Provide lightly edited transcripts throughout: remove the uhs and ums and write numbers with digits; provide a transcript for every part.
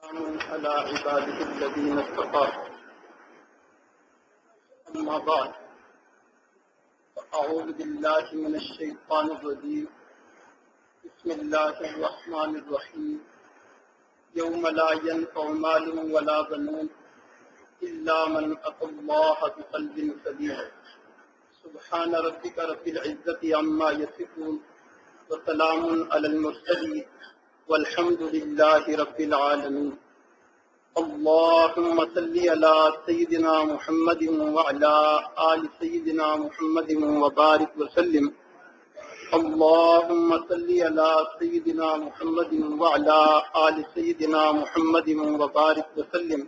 على عباده الذين اصطفى أما بعد فأعوذ بالله من الشيطان الرجيم بسم الله الرحمن الرحيم يوم لا ينفع مال ولا بنون إلا من أتى الله بقلب سليم سبحان ربك رب العزة عما يصفون وسلام على المرسلين والحمد لله رب العالمين اللهم صل على سيدنا محمد وعلى آل سيدنا محمد وبارك وسلم اللهم صل على سيدنا محمد وعلى آل سيدنا محمد وبارك وسلم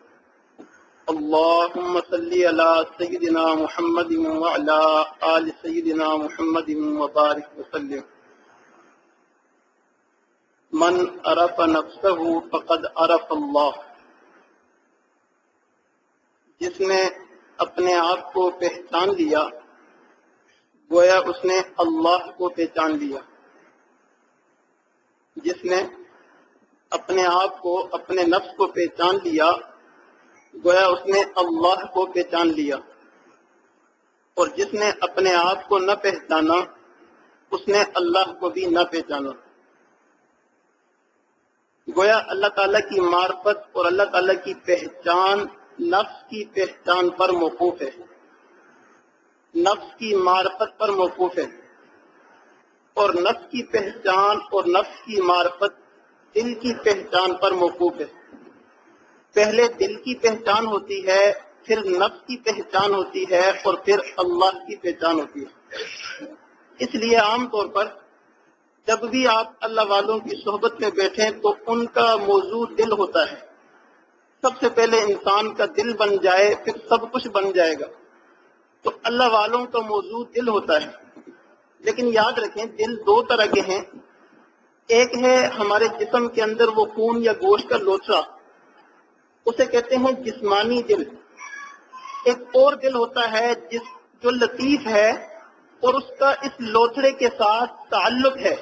اللهم صل على سيدنا محمد وعلى آل سيدنا محمد وبارك وسلم من عرف نفسه فقد عرف اللہ، جس نے اپنے آپ کو پہچان لیا گویا اس نے اللہ کو پہچان لیا۔ جس نے اپنے آپ کو، اپنے نفس کو پہچان لیا گویا اس نے اللہ کو پہچان لیا، اور جس نے اپنے آپ کو نہ پہچانا اس نے اللہ کو بھی نہ پہچانا۔ گویا اللہ تعالیٰ کی معرفت اور اللہ تعالیٰ کی پہچان نفس کی پہچان پر موقوف ہے، نفس کی معرفت پر موقوف ہے، اور نفس کی پہچان اور نفس کی معرفت دل کی پہچان پر موقوف ہے۔ پہلے دل کی پہچان ہوتی ہے، پھر نفس کی پہچان ہوتی ہے، اور پھر اللہ کی پہچان ہوتی ہے۔ اس لیے عام طور پر جب بھی آپ اللہ والوں کی صحبت میں بیٹھیں تو ان کا موضوع دل ہوتا ہے۔ سب سے پہلے انسان کا دل بن جائے پھر سب کچھ بن جائے گا، تو اللہ والوں کا موضوع دل ہوتا ہے۔ لیکن یاد رکھیں دل دو طرح کے ہیں، ایک ہے ہمارے جسم کے اندر وہ خون یا گوشت کا لوتھڑا، اسے کہتے ہیں جسمانی دل۔ ایک اور دل ہوتا ہے جو لطیف ہے اور اس کا اس لوتھڑے کے ساتھ تعلق ہے،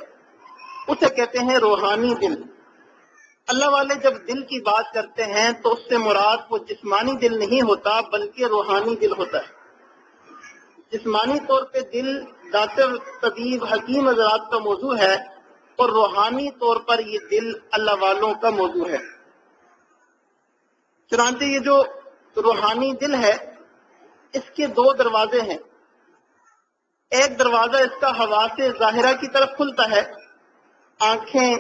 اسے کہتے ہیں روحانی دل۔ اللہ والے جب دل کی بات کرتے ہیں تو اس سے مراد وہ جسمانی دل نہیں ہوتا بلکہ روحانی دل ہوتا ہے۔ جسمانی طور پہ دل ڈاکٹر، طبیب، حکیم حضرات کا موضوع ہے، اور روحانی طور پر یہ دل اللہ والوں کا موضوع ہے۔ چنانچہ یہ جو روحانی دل ہے اس کے دو دروازے ہیں۔ ایک دروازہ اس کا حواس ظاہرہ کی طرف کھلتا ہے، آنکھیں،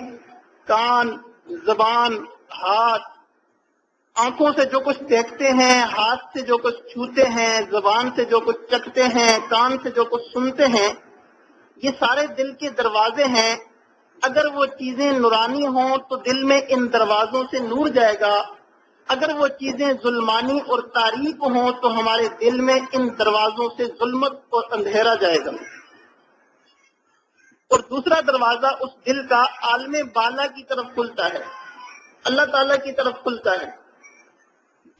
کان، زبان، ہاتھ۔ آنکھوں سے جو کچھ دیکھتے ہیں، ہاتھ سے جو کچھ چھوتے ہیں، زبان سے جو کچھ چکھتے ہیں، کان سے جو کچھ سنتے ہیں، یہ سارے دل کے دروازے ہیں۔ اگر وہ چیزیں نورانی ہوں تو دل میں ان دروازوں سے نور جائے گا، اگر وہ چیزیں ظلمانی اور تاریک ہوں تو ہمارے دل میں ان دروازوں سے ظلمت اور اندھیرا جائے گا۔ اور دوسرا دروازہ اس دل کا عالم بالا کی طرف کھلتا ہے، اللہ تعالیٰ کی طرف کھلتا ہے۔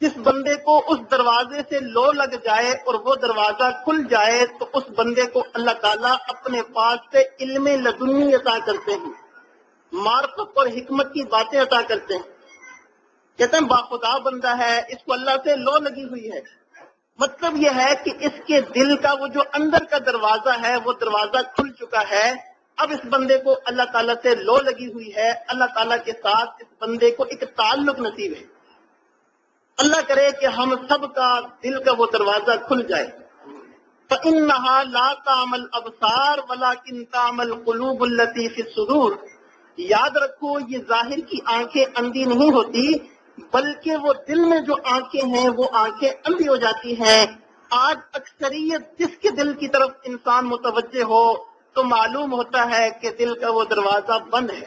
جس بندے کو اس دروازے سے لو لگ جائے اور وہ دروازہ کھل جائے تو اس بندے کو اللہ تعالیٰ اپنے پاس سے علم لدنی عطا کرتے ہیں، معرفت اور حکمت کی باتیں عطا کرتے ہیں۔ کہتے ہیں باخدا بندہ ہے، اس کو اللہ سے لو لگی ہوئی ہے۔ مطلب یہ ہے کہ اس کے دل کا وہ جو اندر کا دروازہ ہے وہ دروازہ کھل چکا ہے۔ اب اس بندے کو اللہ تعالیٰ سے لو لگی ہوئی ہے، اللہ تعالیٰ کے ساتھ اس بندے کو ایک تعلق نصیب ہے۔ اللہ کرے کہ ہم سب کا دل کا وہ دروازہ کھل جائے۔ فَإِنَّهَا لَا تَعْمَى الْأَبْصَارُ وَلَكِنْ تَعْمَى الْقُلُوبُ الَّتِي فِي الصُّدُورِ۔ یاد رکھو یہ ظاہر کی آنکھیں اندھی نہیں ہوتی بلکہ وہ دل میں جو آنکھیں ہیں وہ آنکھیں اندھی ہو جاتی ہیں۔ آج اکثریت جس کے دل کی طرف انسان متوجہ ہو تو معلوم ہوتا ہے کہ دل کا وہ دروازہ بند ہے۔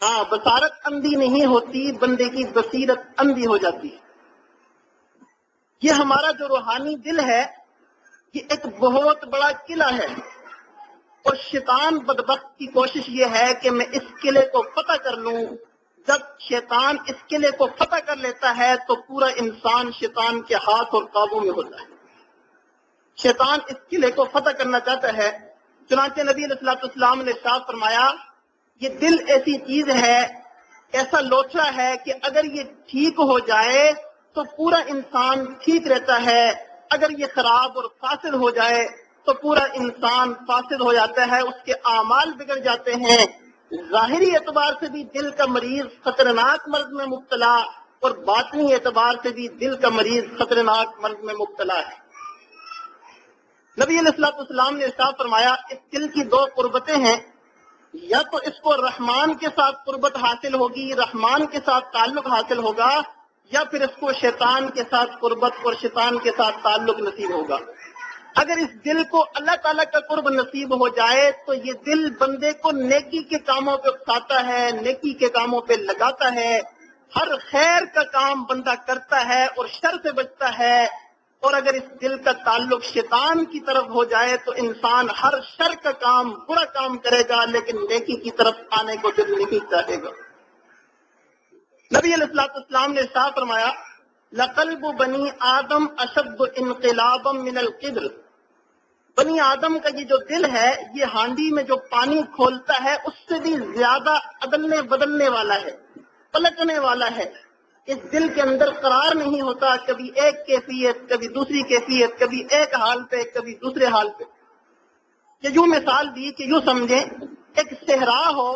ہاں، بصارت اندھی نہیں ہوتی، بندے کی بصیرت اندھی ہو جاتی ہے۔ یہ ہمارا جو روحانی دل ہے یہ ایک بہت بڑا قلعہ ہے، اور شیطان بدبخت کی کوشش یہ ہے کہ میں اس قلعے کو فتح کر لوں۔ جب شیطان اس قلعے کو فتح کر لیتا ہے تو پورا انسان شیطان کے ہاتھ اور قابو میں ہوتا ہے۔ شیطان اس قلعے کو فتح کرنا چاہتا ہے، چنانچہ نبی علیہ الصلوۃ والسلام نے ارشاد فرمایا یہ دل ایسی چیز ہے ایسا لوچا ہے کہ اگر یہ ٹھیک ہو جائے تو پورا انسان ٹھیک رہتا ہے، اگر یہ خراب اور فاسد ہو جائے تو پورا انسان فاسد ہو جاتا ہے، اس کے اعمال بگڑ جاتے ہیں۔ ظاہری اعتبار سے بھی دل کا مریض خطرناک مرض میں مبتلا، اور باطنی اعتبار سے بھی دل کا مریض خطرناک مرض میں مبتلا ہے۔ نبی علیہ الصلوۃ والسلام نے ارشاد فرمایا اس دل کی دو قربتیں ہیں، یا تو اس کو رحمان کے ساتھ قربت حاصل ہوگی، رحمان کے ساتھ تعلق حاصل ہوگا، یا پھر اس کو شیطان کے ساتھ قربت اور شیطان کے ساتھ تعلق نصیب ہوگا۔ اگر اس دل کو اللہ تعالیٰ کا قرب نصیب ہو جائے تو یہ دل بندے کو نیکی کے کاموں پہ اکساتا ہے، نیکی کے کاموں پہ لگاتا ہے، ہر خیر کا کام بندہ کرتا ہے اور شر سے بچتا ہے۔ اور اگر اس دل کا تعلق شیطان کی طرف ہو جائے تو انسان ہر شر کا کام، برا کام کرے گا، لیکن نیکی کی طرف آنے کو دل نہیں چاہے گا۔ نبی علیہ الصلوۃ والسلام نے ارشاد فرمایا لقلب بنی آدم اشد انقلابا من القدر، بنی آدم کا یہ جو دل ہے یہ ہانڈی میں جو پانی کھولتا ہے اس سے بھی زیادہ عدلنے بدلنے والا ہے، پلٹنے والا ہے۔ اس دل کے اندر قرار نہیں ہوتا، کبھی ایک کیفیت، کبھی دوسری کیفیت، کبھی ایک حال پہ، کبھی دوسرے حال پہ۔ یہ یوں مثال دی کہ یوں سمجھیں ایک صحرا ہو،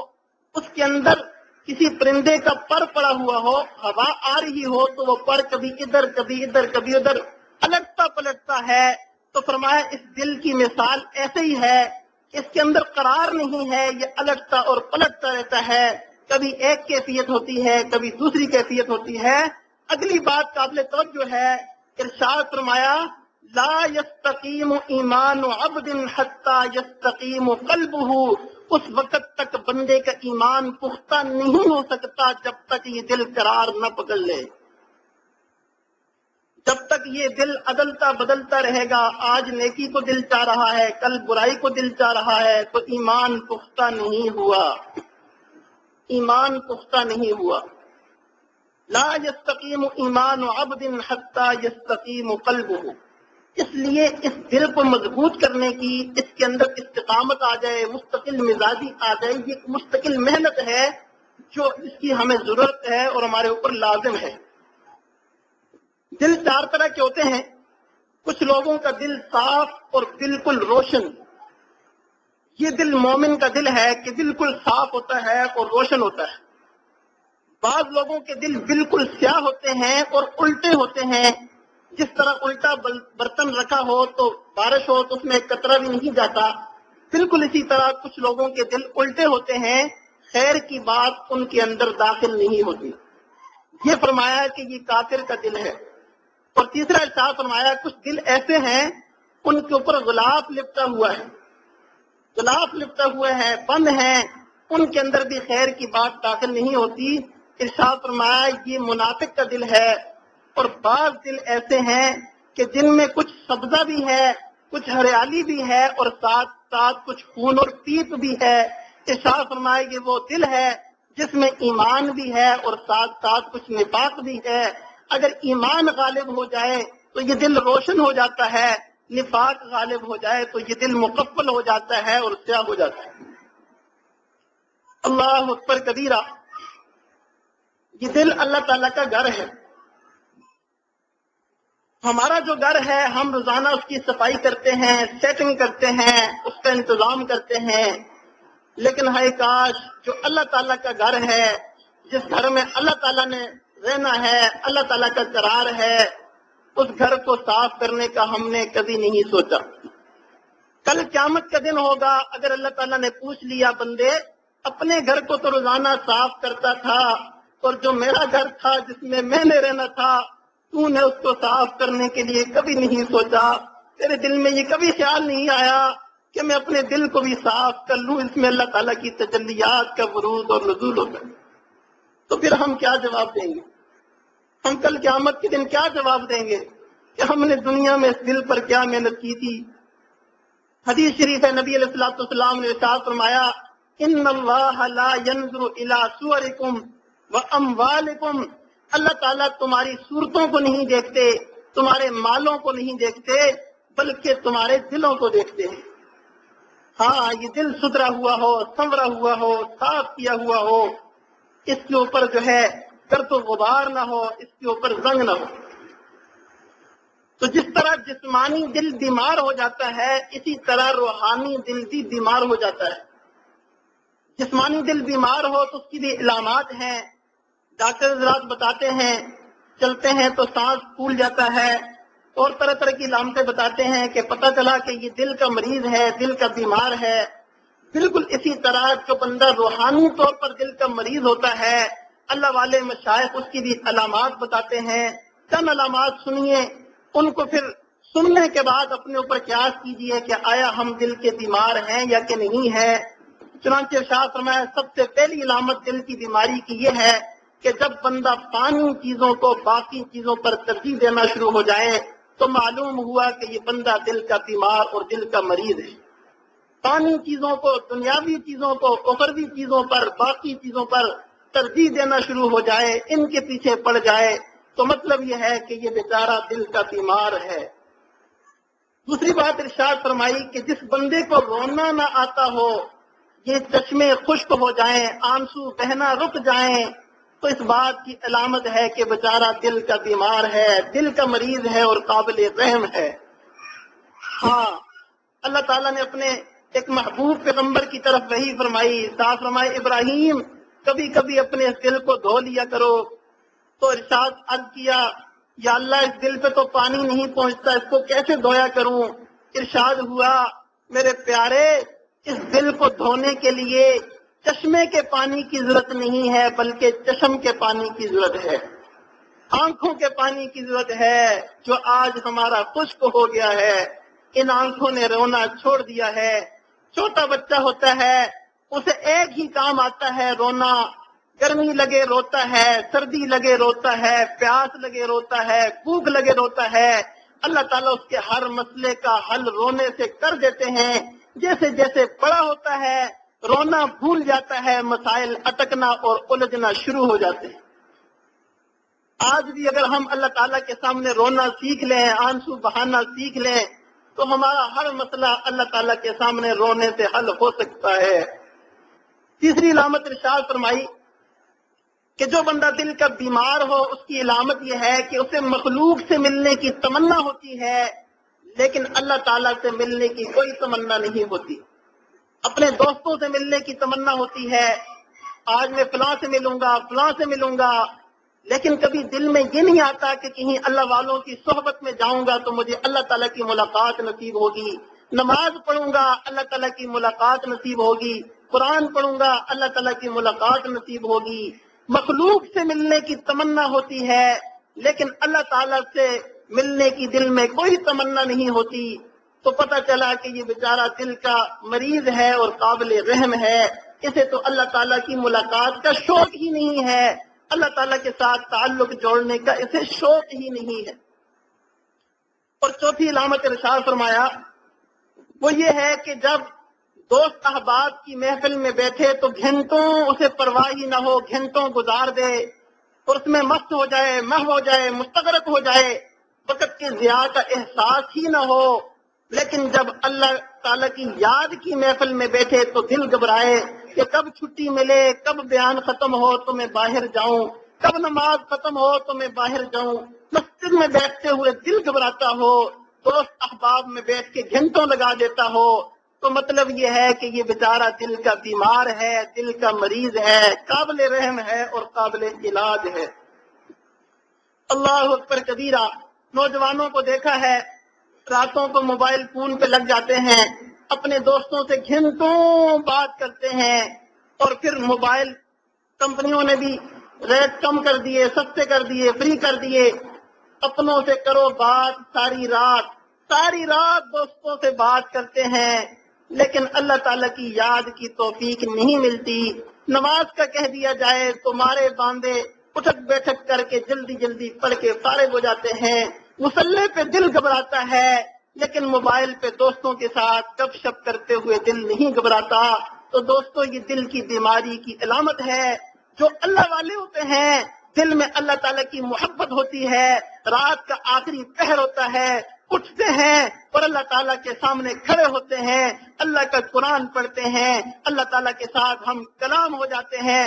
اس کے اندر کسی پرندے کا پر پڑا ہوا ہو، ہوا آ رہی ہو تو وہ پر کبھی ادھر کبھی ادھر کبھی ادھر الٹتا پلٹتا ہے۔ تو فرمایا اس دل کی مثال ایسے ہی ہے، اس کے اندر قرار نہیں ہے، یہ الٹتا اور پلٹتا رہتا ہے، کبھی ایک کیفیت ہوتی ہے، کبھی دوسری کیفیت ہوتی ہے۔ اگلی بات قابل توجہ ہے، ارشاد فرمایا لا یستقیم ایمان عبد حتی یستقیم قلبہ، اس وقت تک بندے کا ایمان پختہ نہیں ہو سکتا جب تک یہ دل قرار نہ پکڑ لے، جب تک یہ دل عدلتا بدلتا رہے گا، آج نیکی کو دل چاہ رہا ہے، کل برائی کو دل چاہ رہا ہے، تو ایمان پختہ نہیں ہوا، ایمان پختہ نہیں ہوا۔ لا یستقیم ایمان عبد حتی یستقیم قلبہ، اس لیے اس دل کو مضبوط کرنے کی، اس کے اندر استقامت آ جائے، مستقل مزاجی آ جائے، یہ ایک مستقل محنت ہے جو اس کی ہمیں ضرورت ہے اور ہمارے اوپر لازم ہے۔ دل چار طرح کے ہوتے ہیں، کچھ لوگوں کا دل صاف اور بالکل روشن، یہ دل مومن کا دل ہے کہ بالکل صاف ہوتا ہے اور روشن ہوتا ہے۔ بعض لوگوں کے دل بالکل سیاہ ہوتے ہیں اور الٹے ہوتے ہیں، جس طرح الٹا برتن رکھا ہو تو بارش ہو تو اس میں ایک قطرہ بھی نہیں جاتا، بالکل اسی طرح کچھ لوگوں کے دل الٹے ہوتے ہیں، خیر کی بات ان کے اندر داخل نہیں ہوتی۔ یہ فرمایا کہ یہ کافر کا دل ہے۔ اور تیسرا ارشاد فرمایا کچھ دل ایسے ہیں ان کے اوپر غلاف لپٹا ہوا ہے، غلاف لپٹا ہوا ہے، بند ہیں، ان کے اندر بھی خیر کی بات داخل نہیں ہوتی۔ ارشاد فرمایا یہ منافق کا دل ہے۔ اور بعض دل ایسے ہیں کہ جن میں کچھ سبزہ بھی ہے، کچھ ہریالی بھی ہے، اور ساتھ ساتھ کچھ خون اور پیپ بھی ہے۔ ارشاد فرمایا یہ وہ دل ہے جس میں ایمان بھی ہے اور ساتھ ساتھ کچھ نفاق بھی ہے۔ اگر ایمان غالب ہو جائے تو یہ دل روشن ہو جاتا ہے، نفاق غالب ہو جائے تو یہ دل مقفل ہو جاتا ہے اور سیاہ ہو جاتا ہے۔ اللہ اکبر کبیرہ، یہ دل اللہ تعالیٰ کا گھر ہے۔ ہمارا جو گھر ہے ہم روزانہ اس کی صفائی کرتے ہیں، سیٹنگ کرتے ہیں، اس کا انتظام کرتے ہیں، لیکن ہائے کاش جو اللہ تعالیٰ کا گھر ہے، جس گھر میں اللہ تعالیٰ نے رہنا ہے، اللہ تعالیٰ کا قرار ہے، اس گھر کو صاف کرنے کا ہم نے کبھی نہیں سوچا۔ کل قیامت کا دن ہوگا، اگر اللہ تعالیٰ نے پوچھ لیا بندے اپنے گھر کو تو روزانہ صاف کرتا تھا، اور جو میرا گھر تھا جس میں میں نے رہنا تھا تو نے اس کو صاف کرنے کے لیے کبھی نہیں سوچا، تیرے دل میں یہ کبھی خیال نہیں آیا کہ میں اپنے دل کو بھی صاف کر لوں، اس میں اللہ تعالیٰ کی تجلیات کا ورود اور نزول ہوتا ہے۔ تو پھر ہم کیا جواب دیں گے؟ ہم کل قیامت کے دن کیا جواب دیں گے کہ ہم نے دنیا میں اس دل پر کیا محنت کی تھی؟ حدیث شریف ہے، نبی علیہ الصلوۃ والسلام نے ارشاد فرمایا ان اللہ لا ينظر الى صورکم واموالکم، اللہ تعالیٰ تمہاری صورتوں کو نہیں دیکھتے، تمہارے مالوں کو نہیں دیکھتے، بلکہ تمہارے دلوں کو دیکھتے ہیں۔ ہاں، یہ دل ستھرا ہوا ہو، سنورا ہوا ہو، صاف کیا ہوا ہو، اس کے اوپر جو ہے گرد و غبار نہ ہو، اس کے اوپر زنگ نہ ہو۔ تو جس طرح جسمانی دل بیمار ہو جاتا ہے، اسی طرح روحانی دل بھی بیمار ہو جاتا ہے۔ جسمانی دل بیمار ہو تو اس کی بھی علامات ہیں، ڈاکٹر حضرات بتاتے ہیں، چلتے ہیں تو سانس پھول جاتا ہے، اور طرح طرح کی علامتیں بتاتے ہیں کہ پتہ چلا کہ یہ دل کا مریض ہے، دل کا بیمار ہے۔ بالکل اسی طرح جو بندہ روحانی طور پر دل کا مریض ہوتا ہے، اللہ والے مشائخ اس کی بھی علامات بتاتے ہیں۔ چند علامات سنیے، ان کو پھر سننے کے بعد اپنے اوپر قیاس کیجئے کہ آیا ہم دل کے بیمار ہیں یا کہ نہیں ہے۔ چنانچہ ارشاد فرمایا سب سے پہلی علامت دل کی بیماری کی یہ ہے کہ جب بندہ فانی چیزوں کو باقی چیزوں پر ترجیح دینا شروع ہو جائے تو معلوم ہوا کہ یہ بندہ دل کا بیمار اور دل کا مریض ہے۔ فانی چیزوں کو، دنیاوی چیزوں کو، اخروی چیزوں پر، باقی چیزوں پر ترجیح دینا شروع ہو جائے، ان کے پیچھے پڑ جائے، تو مطلب یہ ہے کہ یہ بیچارہ دل کا بیمار ہے۔ دوسری بات ارشاد فرمائی کہ جس بندے کو رونا نہ آتا ہو، یہ چشمے خشک ہو جائیں، آنسو بہنا رک جائیں، تو اس بات کی علامت ہے کہ بیچارہ دل کا بیمار ہے، دل کا مریض ہے اور قابل رحم ہے۔ ہاں، اللہ تعالیٰ نے اپنے ایک محبوب پیغمبر کی طرف وحی فرمائی، صاف فرمائے ابراہیم کبھی کبھی اپنے اس دل کو دھو لیا کرو۔ تو ارشاد عرض کیا یا اللہ اس دل پہ تو پانی نہیں پہنچتا، اس کو کیسے دھویا کروں؟ ارشاد ہوا میرے پیارے، اس دل کو دھونے کے لیے چشمے کے پانی کی ضرورت نہیں ہے، بلکہ چشم کے پانی کی ضرورت ہے، آنکھوں کے پانی کی ضرورت ہے، جو آج ہمارا خشک ہو گیا ہے۔ ان آنکھوں نے رونا چھوڑ دیا ہے۔ چھوٹا بچہ ہوتا ہے، اسے ایک ہی کام آتا ہے، رونا۔ گرمی لگے روتا ہے، سردی لگے روتا ہے، پیاس لگے روتا ہے، بھوک لگے روتا ہے۔ اللہ تعالیٰ اس کے ہر مسئلے کا حل رونے سے کر دیتے ہیں۔ جیسے جیسے بڑا ہوتا ہے، رونا بھول جاتا ہے، مسائل اٹکنا اور الجھنا شروع ہو جاتے ہیں۔ آج بھی اگر ہم اللہ تعالیٰ کے سامنے رونا سیکھ لیں، آنسو بہانا سیکھ لیں، تو ہمارا ہر مسئلہ اللہ تعالیٰ کے سامنے رونے سے حل ہو سکتا ہے۔ تیسری علامت ارشاد فرمائی کہ جو بندہ دل کا بیمار ہو، اس کی علامت یہ ہے کہ اسے مخلوق سے ملنے کی تمنا ہوتی ہے، لیکن اللہ تعالیٰ سے ملنے کی کوئی تمنا نہیں ہوتی۔ اپنے دوستوں سے ملنے کی تمنا ہوتی ہے، آج میں فلاں سے ملوں گا، فلاں سے ملوں گا، لیکن کبھی دل میں یہ نہیں آتا کہ کہیں اللہ والوں کی صحبت میں جاؤں گا تو مجھے اللہ تعالیٰ کی ملاقات نصیب ہوگی، نماز پڑھوں گا اللہ تعالیٰ کی ملاقات نصیب ہوگی، قرآن پڑھوں گا اللہ تعالیٰ کی ملاقات نصیب ہوگی۔ مخلوق سے ملنے کی تمنا ہوتی ہے، لیکن اللہ تعالیٰ سے ملنے کی دل میں کوئی تمنا نہیں ہوتی، تو پتہ چلا کہ یہ بیچارہ دل کا مریض ہے اور قابل رحم ہے۔ اسے تو اللہ تعالیٰ کی ملاقات کا شوق ہی نہیں ہے، اللہ تعالیٰ کے ساتھ تعلق جوڑنے کا اسے شوق ہی نہیں ہے۔ اور چوتھی علامت ارشاد فرمایا وہ یہ ہے کہ جب دوست احباب کی محفل میں بیٹھے تو گھنٹوں اسے پرواہ ہی نہ ہو، گھنٹوں گزار دے اور اس میں مست ہو جائے، محو ہو جائے، مستغرق ہو جائے، وقت کے ضیاع کا احساس ہی نہ ہو۔ لیکن جب اللہ تعالیٰ کی یاد کی محفل میں بیٹھے تو دل گھبرائے کہ کب چھٹی ملے، کب بیان ختم ہو تو میں باہر جاؤں، کب نماز ختم ہو تو میں باہر جاؤں۔ مسجد میں بیٹھتے ہوئے دل گھبراتا ہو، دوست احباب میں بیٹھ کے گھنٹوں لگا دیتا ہو، تو مطلب یہ ہے کہ یہ بیچارہ دل کا بیمار ہے، دل کا مریض ہے، قابل رحم ہے اور قابل علاج ہے۔ اللہ اکبر کبیرہ، نوجوانوں کو دیکھا ہے راتوں کو موبائل فون پہ لگ جاتے ہیں، اپنے دوستوں سے گھنٹوں بات کرتے ہیں، اور پھر موبائل کمپنیوں نے بھی ریٹ کم کر دیے، سستے کر دیے، فری کر دیے، اپنوں سے کرو بات ساری رات دوستوں سے بات کرتے ہیں، لیکن اللہ تعالیٰ کی یاد کی توفیق نہیں ملتی۔ نماز کا کہہ دیا جائے تو مارے باندھے اٹھک بیٹھک کر کے جلدی جلدی پڑھ کے فارغ ہو جاتے ہیں، مصلی پہ دل گھبراتا ہے، لیکن موبائل پہ دوستوں کے ساتھ گپ شپ کرتے ہوئے دل نہیں گھبراتا۔ تو دوستو یہ دل کی بیماری کی علامت ہے۔ جو اللہ والے ہوتے ہیں دل میں اللہ تعالیٰ کی محبت ہوتی ہے، رات کا آخری پہر ہوتا ہے، اٹھتے ہیں اور اللہ تعالیٰ کے سامنے کھڑے ہوتے ہیں، اللہ کا قرآن پڑھتے ہیں، اللہ تعالیٰ کے ساتھ ہم کلام ہو جاتے ہیں،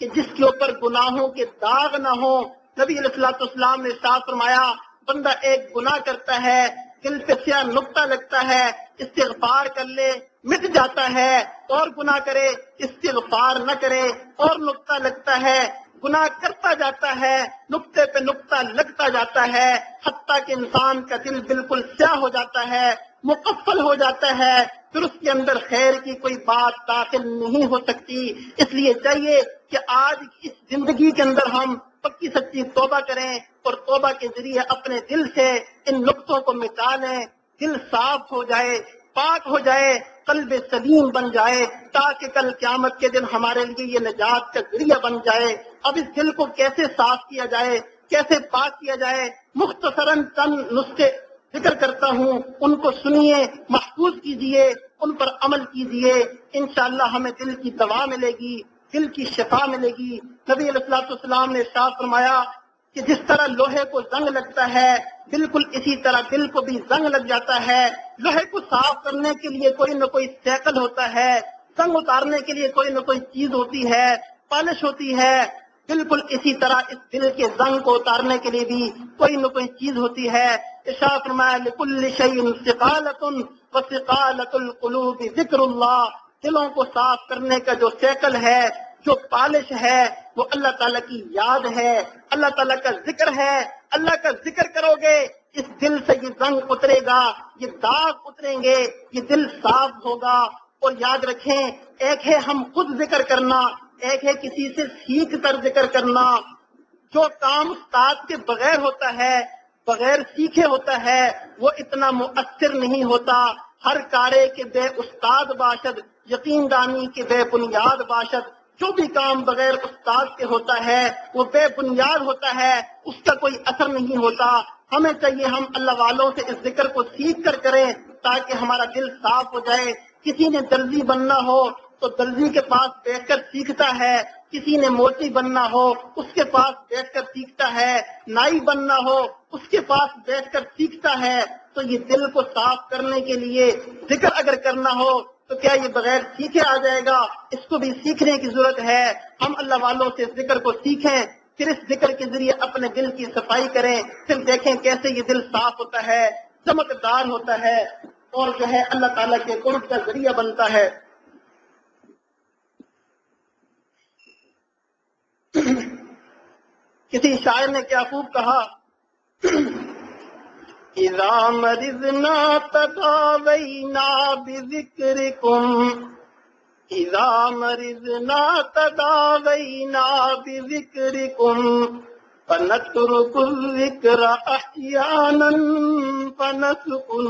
کہ جس کے اوپر گناہوں کے داغ نہ ہو۔ نبی علیہ الصلوۃ والسلام نے ارشاد فرمایا بندہ ایک گناہ کرتا ہے، دل پہ سیاہ نقطہ لگتا ہے، استغفار کر لے مٹ جاتا ہے، اور گناہ کرے استغفار نہ کرے اور نقطہ لگتا ہے، گناہ کرتا جاتا ہے، نقطے پہ نقطہ لگتا جاتا ہے، حتیٰ کہ انسان کا دل بالکل سیاہ ہو جاتا ہے، مقفل ہو جاتا ہے، پھر اس کے اندر خیر کی کوئی بات داخل نہیں ہو سکتی۔ اس لیے چاہیے کہ آج اس زندگی کے اندر ہم پکی سچی توبہ کریں اور توبہ کے ذریعے اپنے دل سے ان نقطوں کو مٹا لیں، دل صاف ہو جائے، پاک ہو جائے، قلب سلیم بن جائے، تاکہ کل قیامت کے دن ہمارے لیے یہ نجات کا ذریعہ بن جائے۔ اب اس دل کو کیسے صاف کیا جائے، کیسے پاک کیا جائے، مختصراً چند نسخے ذکر کرتا ہوں، ان کو سنیے، محفوظ کیجئے، ان پر عمل کیجئے، انشاءاللہ ہمیں دل کی دوا ملے گی، دل کی شفا ملے گی۔ نبی علیہ الصلوۃ والسلام نے ارشاد فرمایا کہ جس طرح لوہے کو زنگ لگتا ہے بالکل اسی طرح دل کو بھی زنگ لگ جاتا ہے۔ لوہے کو صاف کرنے کے لیے کوئی نہ کوئی سیکل ہوتا ہے، زنگ اتارنے کے لیے کوئی نہ کوئی چیز ہوتی ہے، پالش ہوتی ہے، بالکل اسی طرح اس دل کے زنگ کو اتارنے کے لیے بھی کوئی نہ کوئی چیز ہوتی ہے۔ ارشاد فرمایا لکل شیء ثقالۃ وثقالۃ القلوب ذکر اللہ، دلوں کو صاف کرنے کا جو سیکل ہے، جو پالش ہے، وہ اللہ تعالیٰ کی یاد ہے، اللہ تعالیٰ کا ذکر ہے۔ اللہ کا ذکر کرو گے اس دل سے یہ زنگ اترے گا، یہ داغ اتریں گے، یہ دل صاف ہوگا۔ اور یاد رکھیں ایک ہے ہم خود ذکر کرنا، ایک ہے کسی سے سیکھ کر ذکر کرنا۔ جو کام استاد کے بغیر ہوتا ہے، بغیر سیکھے ہوتا ہے، وہ اتنا مؤثر نہیں ہوتا۔ ہر کارے کے بے استاد باشد، یقین دانی کے بے بنیاد باشد۔ جو بھی کام بغیر استاد کے ہوتا ہے وہ بے بنیاد ہوتا ہے، اس کا کوئی اثر نہیں ہوتا۔ ہمیں چاہیے ہم اللہ والوں سے اس ذکر کو سیکھ کر کریں تاکہ ہمارا دل صاف ہو جائے۔ کسی نے درزی بننا ہو تو درزی کے پاس بیٹھ کر سیکھتا ہے، کسی نے موچی بننا ہو اس کے پاس بیٹھ کر سیکھتا ہے، نائی بننا ہو اس کے پاس بیٹھ کر سیکھتا ہے۔ تو یہ دل کو صاف کرنے کے لیے ذکر اگر کرنا ہو تو کیا یہ بغیر سیکھے آ جائے گا؟ اس کو بھی سیکھنے کی ضرورت ہے۔ ہم اللہ والوں سے اس ذکر کو سیکھیں، پھر اس ذکر کے ذریعے اپنے دل کی صفائی کریں، پھر دیکھیں کیسے یہ دل صاف ہوتا ہے، چمکدار ہوتا ہے، اور جو ہے اللہ تعالیٰ کے قرب کا ذریعہ بنتا ہے۔ کسی شاعر نے کیا خوب کہا، اذا مرضنا تداوینا بذکرکم، اذا مرضنا تداوینا بذکرکم، فنترک الذکر احیانا فنسکن۔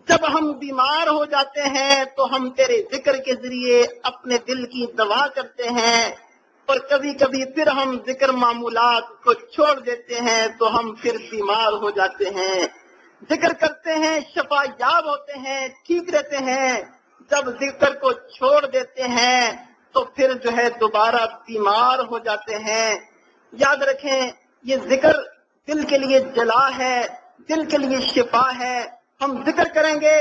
جب ہم بیمار ہو جاتے ہیں تو ہم تیرے ذکر کے ذریعے اپنے دل کی دوا کرتے ہیں، اور کبھی کبھی پھر ہم ذکر معمولات کو چھوڑ دیتے ہیں تو ہم پھر بیمار ہو جاتے ہیں۔ ذکر کرتے ہیں شفا یاب ہوتے ہیں، ٹھیک رہتے ہیں، جب ذکر کو چھوڑ دیتے ہیں تو پھر جو ہے دوبارہ بیمار ہو جاتے ہیں۔ یاد رکھیں یہ ذکر دل کے لیے جلا ہے، دل کے لیے شفا ہے۔ ہم ذکر کریں گے،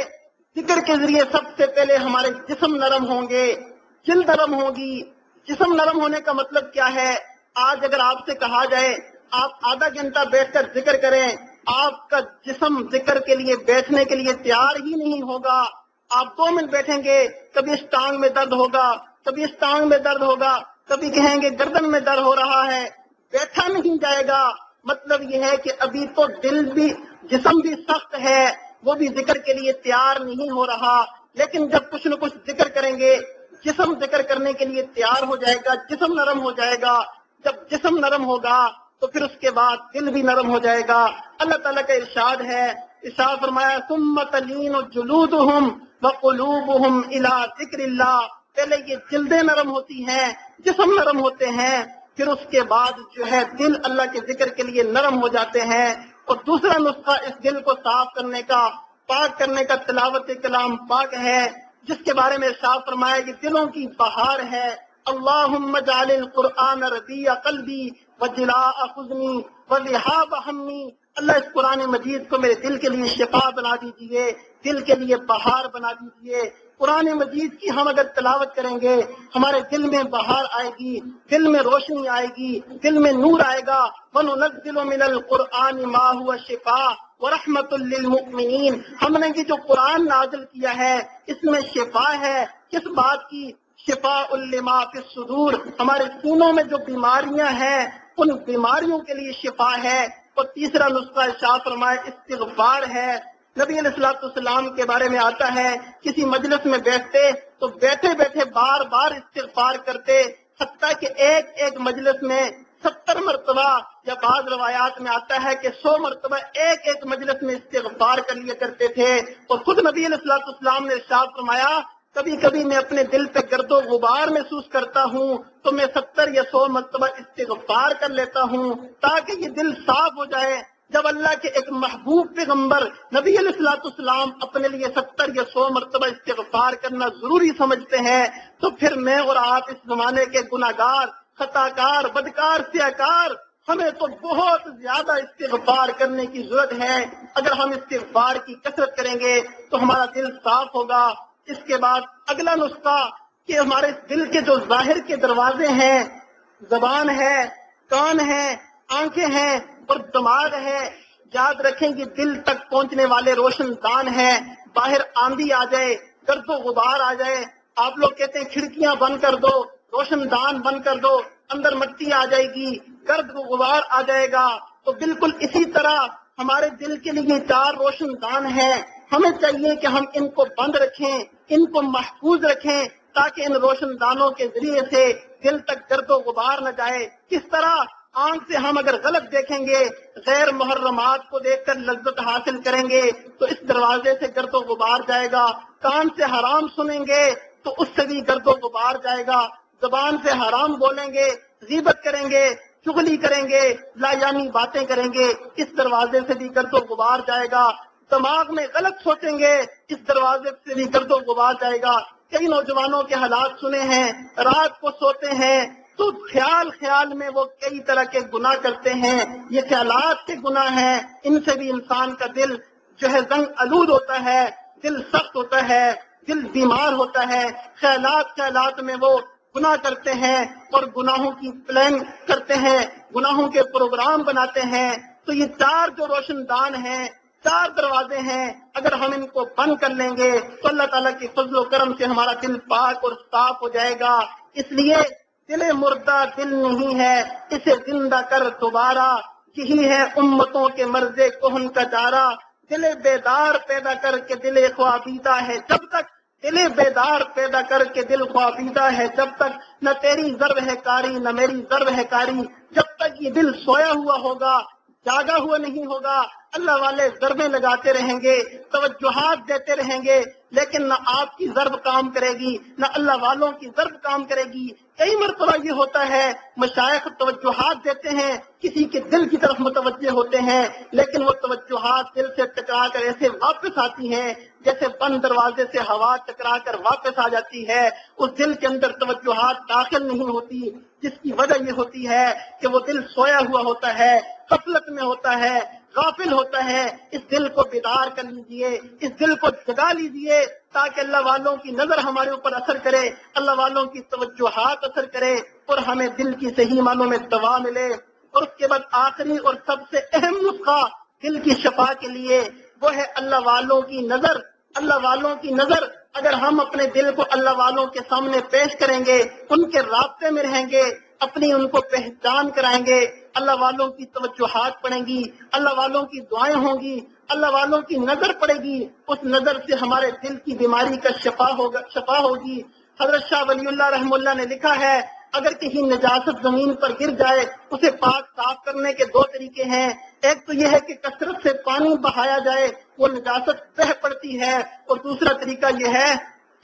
ذکر کے ذریعے سب سے پہلے ہمارے جسم نرم ہوں گے، جلد نرم ہوگی۔ جسم نرم ہونے کا مطلب کیا ہے؟ آج اگر آپ سے کہا جائے آپ آدھا گھنٹہ بیٹھ کر ذکر کریں، آپ کا جسم ذکر کے لیے بیٹھنے کے لیے تیار ہی نہیں ہوگا۔ آپ 2 منٹ بیٹھیں گے، کبھی اس ٹانگ میں درد ہوگا، کبھی اس ٹانگ میں درد ہوگا، کبھی کہیں گے گردن میں درد ہو رہا ہے، بیٹھا نہیں جائے گا۔ مطلب یہ ہے کہ ابھی تو دل بھی، جسم بھی سخت ہے، وہ بھی ذکر کے لیے تیار نہیں ہو رہا۔ لیکن جب کچھ نہ کچھ ذکر کریں گے، جسم ذکر کرنے کے لیے تیار ہو جائے گا، جسم نرم ہو جائے گا۔ جب جسم نرم ہوگا تو پھر اس کے بعد دل بھی نرم ہو جائے گا۔ اللہ تعالیٰ کا ارشاد ہے، ارشاد فرمایا ثم تلین جلودہم وقلوبہم الی ذکر اللہ، پہلے یہ جلدیں نرم ہوتی ہیں، جسم نرم ہوتے ہیں، پھر اس کے بعد جو ہے دل اللہ کے ذکر کے لیے نرم ہو جاتے ہیں۔ اور دوسرا نسخہ اس دل کو صاف کرنے کا، پاک کرنے کا تلاوت کلام پاک ہے، جس کے بارے میں ارشاد فرمایا کہ دلوں کی بہار ہے۔ اللہم اجعل القرآن ربیع قلبی وجلاء حزنی وذہاب ہمی، اللہ اس قرآن مجید کو میرے دل کے لیے شفا بنا دیجئے، دل کے لیے بہار بنا دیجئے۔ قرآن مجید کی ہم اگر تلاوت کریں گے ہمارے دل میں بہار آئے گی، دل میں روشنی آئے گی، دل میں نور آئے گا۔ وَنُنَزِّلُ مِنَ الْقُرْآنِ مَا هُوَ شِفَاءٌ وَرَحْمَةٌ لِّلْمُؤْمِنِينَ، ہم نے یہ جو قرآن نازل کیا ہے اس میں شفا ہے۔ کس بات کی؟ شفاء لما فی الصدور، ہمارے سینوں میں جو بیماریاں ہیں ان بیماریوں کے لیے شفا ہے۔ اور تیسرا نسخہ ارشاد فرمائے استغفار ہے۔ نبی علیہ السلام کے بارے میں آتا ہے کسی مجلس میں بیٹھتے تو بیٹھے بیٹھے بار بار استغفار کرتے، حتیٰ کہ ایک مجلس میں 70 مرتبہ، یا بعض روایات میں آتا ہے کہ 100 مرتبہ ایک مجلس میں استغفار کر لیا کرتے تھے۔ اور خود نبی علیہ السلام نے ارشاد فرمایا کبھی کبھی میں اپنے دل پہ گرد و غبار محسوس کرتا ہوں تو میں 70 یا 100 مرتبہ استغفار کر لیتا ہوں تاکہ یہ دل صاف ہو جائے۔ جب اللہ کے ایک محبوب پیغمبر نبی علیہ السلام اپنے لیے 70 یا 100 مرتبہ استغفار کرنا ضروری سمجھتے ہیں تو پھر میں اور آپ اس زمانے کے گناہگار، خطاکار، بدکار، سیاکار، ہمیں تو بہت زیادہ استغفار کرنے کی ضرورت ہے۔ اگر ہم استغفار کی کثرت کریں گے تو ہمارا دل صاف ہوگا۔ اس کے بعد اگلا نسخہ کہ ہمارے دل کے جو ظاہر کے دروازے ہیں، زبان ہے، کان ہے، آنکھیں ہیں اور دماغ ہے، یاد رکھیں کہ دل تک پہنچنے والے روشن دان ہیں۔ باہر آندھی آ جائے، گرد و غبار آ جائے، آپ لوگ کہتے ہیں کھڑکیاں بند کر دو، روشن دان بند کر دو، اندر مٹی آ جائے گی، گرد و غبار آ جائے گا۔ تو بالکل اسی طرح ہمارے دل کے لیے 4 روشن دان ہیں، ہمیں چاہیے کہ ہم ان کو بند رکھیں، ان کو محفوظ رکھیں تاکہ ان روشن دانوں کے ذریعے سے دل تک گرد و غبار نہ جائے۔ کس طرح؟ آنکھ سے ہم اگر غلط دیکھیں گے، غیر محرمات کو دیکھ کر لذت حاصل کریں گے تو اس دروازے سے گرد و غبار جائے گا۔ کان سے حرام سنیں گے تو اس سے بھی گرد و غبار جائے گا۔ زبان سے حرام بولیں گے، غیبت کریں گے، چغلی کریں گے، لایانی باتیں کریں گے، اس دروازے سے بھی گرد و غبار جائے گا۔ دماغ میں غلط سوچیں گے، اس دروازے سے بھی گرد و غبار جائے گا۔ کئی نوجوانوں کے حالات سنے ہیں، رات کو سوتے ہیں تو خیال میں وہ کئی طرح کے گناہ کرتے ہیں۔ یہ خیالات کے گناہ ہیں، ان سے بھی انسان کا دل جو ہے زنگ آلود ہوتا ہے، دل سخت ہوتا ہے، دل بیمار ہوتا ہے۔ خیالات میں وہ گناہ کرتے ہیں اور گناہوں کی پلان کرتے ہیں، گناہوں کے پروگرام بناتے ہیں۔ تو یہ 4 جو روشن دان ہیں، 4 دروازے ہیں، اگر ہم ان کو بند کر لیں گے تو اللہ تعالیٰ کی فضل و کرم سے ہمارا دل پاک اور صاف ہو جائے گا۔ اس لیے دل مردہ دل نہیں ہے، اسے زندہ کر دوبارہ، یہی ہے امتوں کے مرض کہن کا چارہ۔ دل بیدار پیدا کر کے دل خوابیدہ ہے جب تک، دل بیدار پیدا کر کے دل خوابیدہ ہے جب تک، نہ تیری ضرب ہے کاری نہ میری ضرب ہے کاری۔ جب تک یہ دل سویا ہوا ہوگا، جاگا ہوا نہیں ہوگا، اللہ والے ضربیں لگاتے رہیں گے، توجہات دیتے رہیں گے، لیکن نہ آپ کی ضرب کام کرے گی نہ اللہ والوں کی ضرب کام کرے گی۔ کئی مرتبہ یہ ہوتا ہے مشائخ توجہات دیتے ہیں، کسی کے دل کی طرف متوجہ ہوتے ہیں، لیکن وہ توجہات دل سے ٹکرا کر ایسے واپس آتی ہیں جیسے بند دروازے سے ہوا ٹکرا کر واپس آ جاتی ہے۔ اس دل کے اندر توجہات داخل نہیں ہوتی، جس کی وجہ یہ ہوتی ہے کہ وہ دل سویا ہوا ہوتا ہے، غفلت میں ہوتا ہے، غافل ہوتا ہے۔ اس دل کو بیدار کر لیجئے، اس دل کو جگا لیجئے تاکہ اللہ والوں کی نظر ہمارے اوپر اثر کرے، اللہ والوں کی توجہات اثر کرے اور ہمیں دل کی صحیح معنوں میں دوا ملے۔ اور اس کے بعد آخری اور سب سے اہم نسخہ دل کی شفا کے لیے وہ ہے اللہ والوں کی نظر۔ اللہ والوں کی نظر، اگر ہم اپنے دل کو اللہ والوں کے سامنے پیش کریں گے، ان کے رابطے میں رہیں گے، اپنی ان کو پہچان کرائیں گے، اللہ والوں کی توجہات پڑیں گی، اللہ والوں کی دعائیں ہوں گی، اللہ والوں کی نظر پڑے گی، اس نظر سے ہمارے دل کی بیماری کا شفا ہوگی۔ حضرت شاہ ولی اللہ رحمہ اللہ نے لکھا ہے اگر کہیں نجاست زمین پر گر جائے اسے پاک صاف کرنے کے 2 طریقے ہیں۔ ایک تو یہ ہے کہ کثرت سے پانی بہایا جائے، وہ نجاست بہہ پڑتی ہے، اور دوسرا طریقہ یہ ہے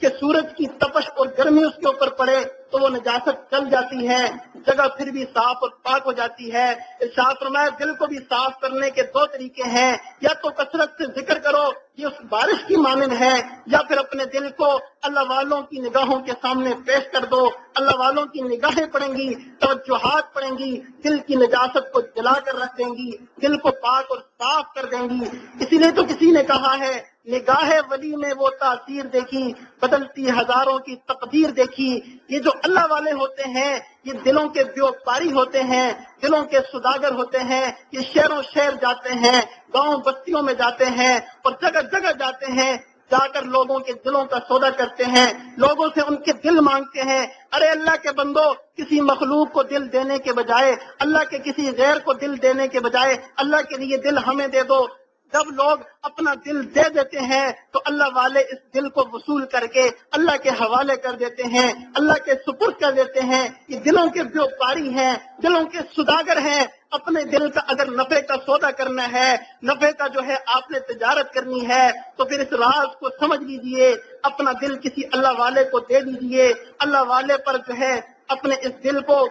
کہ سورج کی تپش اور گرمی اس کے اوپر پڑے تو وہ نجاست چل جاتی ہے، جگہ پھر بھی صاف اور پاک ہو جاتی ہے۔ ارشاد فرمایا دل کو بھی صاف کرنے کے 2 طریقے ہیں، یا تو کثرت سے ذکر کرو یہ اس بارش کی مانند ہے، یا پھر اپنے دل کو اللہ والوں کی نگاہوں کے سامنے پیش کر دو، اللہ والوں کی نگاہیں پڑیں گی، توجہات پڑیں گی، دل کی نجاست کو جلا کر رکھ دیں گی، دل کو پاک اور صاف کر دیں گی۔ اسی لیے تو کسی نے کہا ہے، نگاہ ولی میں وہ تاثیر دیکھی، بدلتی ہزاروں کی تقدیر دیکھی۔ یہ جو اللہ والے ہوتے ہیں یہ دلوں کے بیوپاری ہوتے ہیں، دلوں کے سوداگر ہوتے ہیں۔ یہ شہروں شہر جاتے ہیں، گاؤں بستیوں میں جاتے ہیں، اور جگہ جگہ جاتے ہیں، جا کر لوگوں کے دلوں کا سودا کرتے ہیں، لوگوں سے ان کے دل مانگتے ہیں۔ ارے اللہ کے بندو، کسی مخلوق کو دل دینے کے بجائے، اللہ کے کسی غیر کو دل دینے کے بجائے اللہ کے لیے دل ہمیں دے دو۔ جب لوگ اپنا دل دے دیتے ہیں تو اللہ والے اس دل کو وصول کر کے اللہ کے حوالے کر دیتے ہیں، اللہ کے سپرد کر دیتے ہیں۔ یہ دلوں کے بیوپاری ہیں، دلوں کے سوداگر ہیں۔ اپنے دل کا اگر نفع کا سودا کرنا ہے، نفع کا جو ہے آپ نے تجارت کرنی ہے، تو پھر اس راز کو سمجھ لیجئے، اپنا دل کسی اللہ والے کو دے دیجئے، اللہ والے پر جو ہے اپنے اس دل کو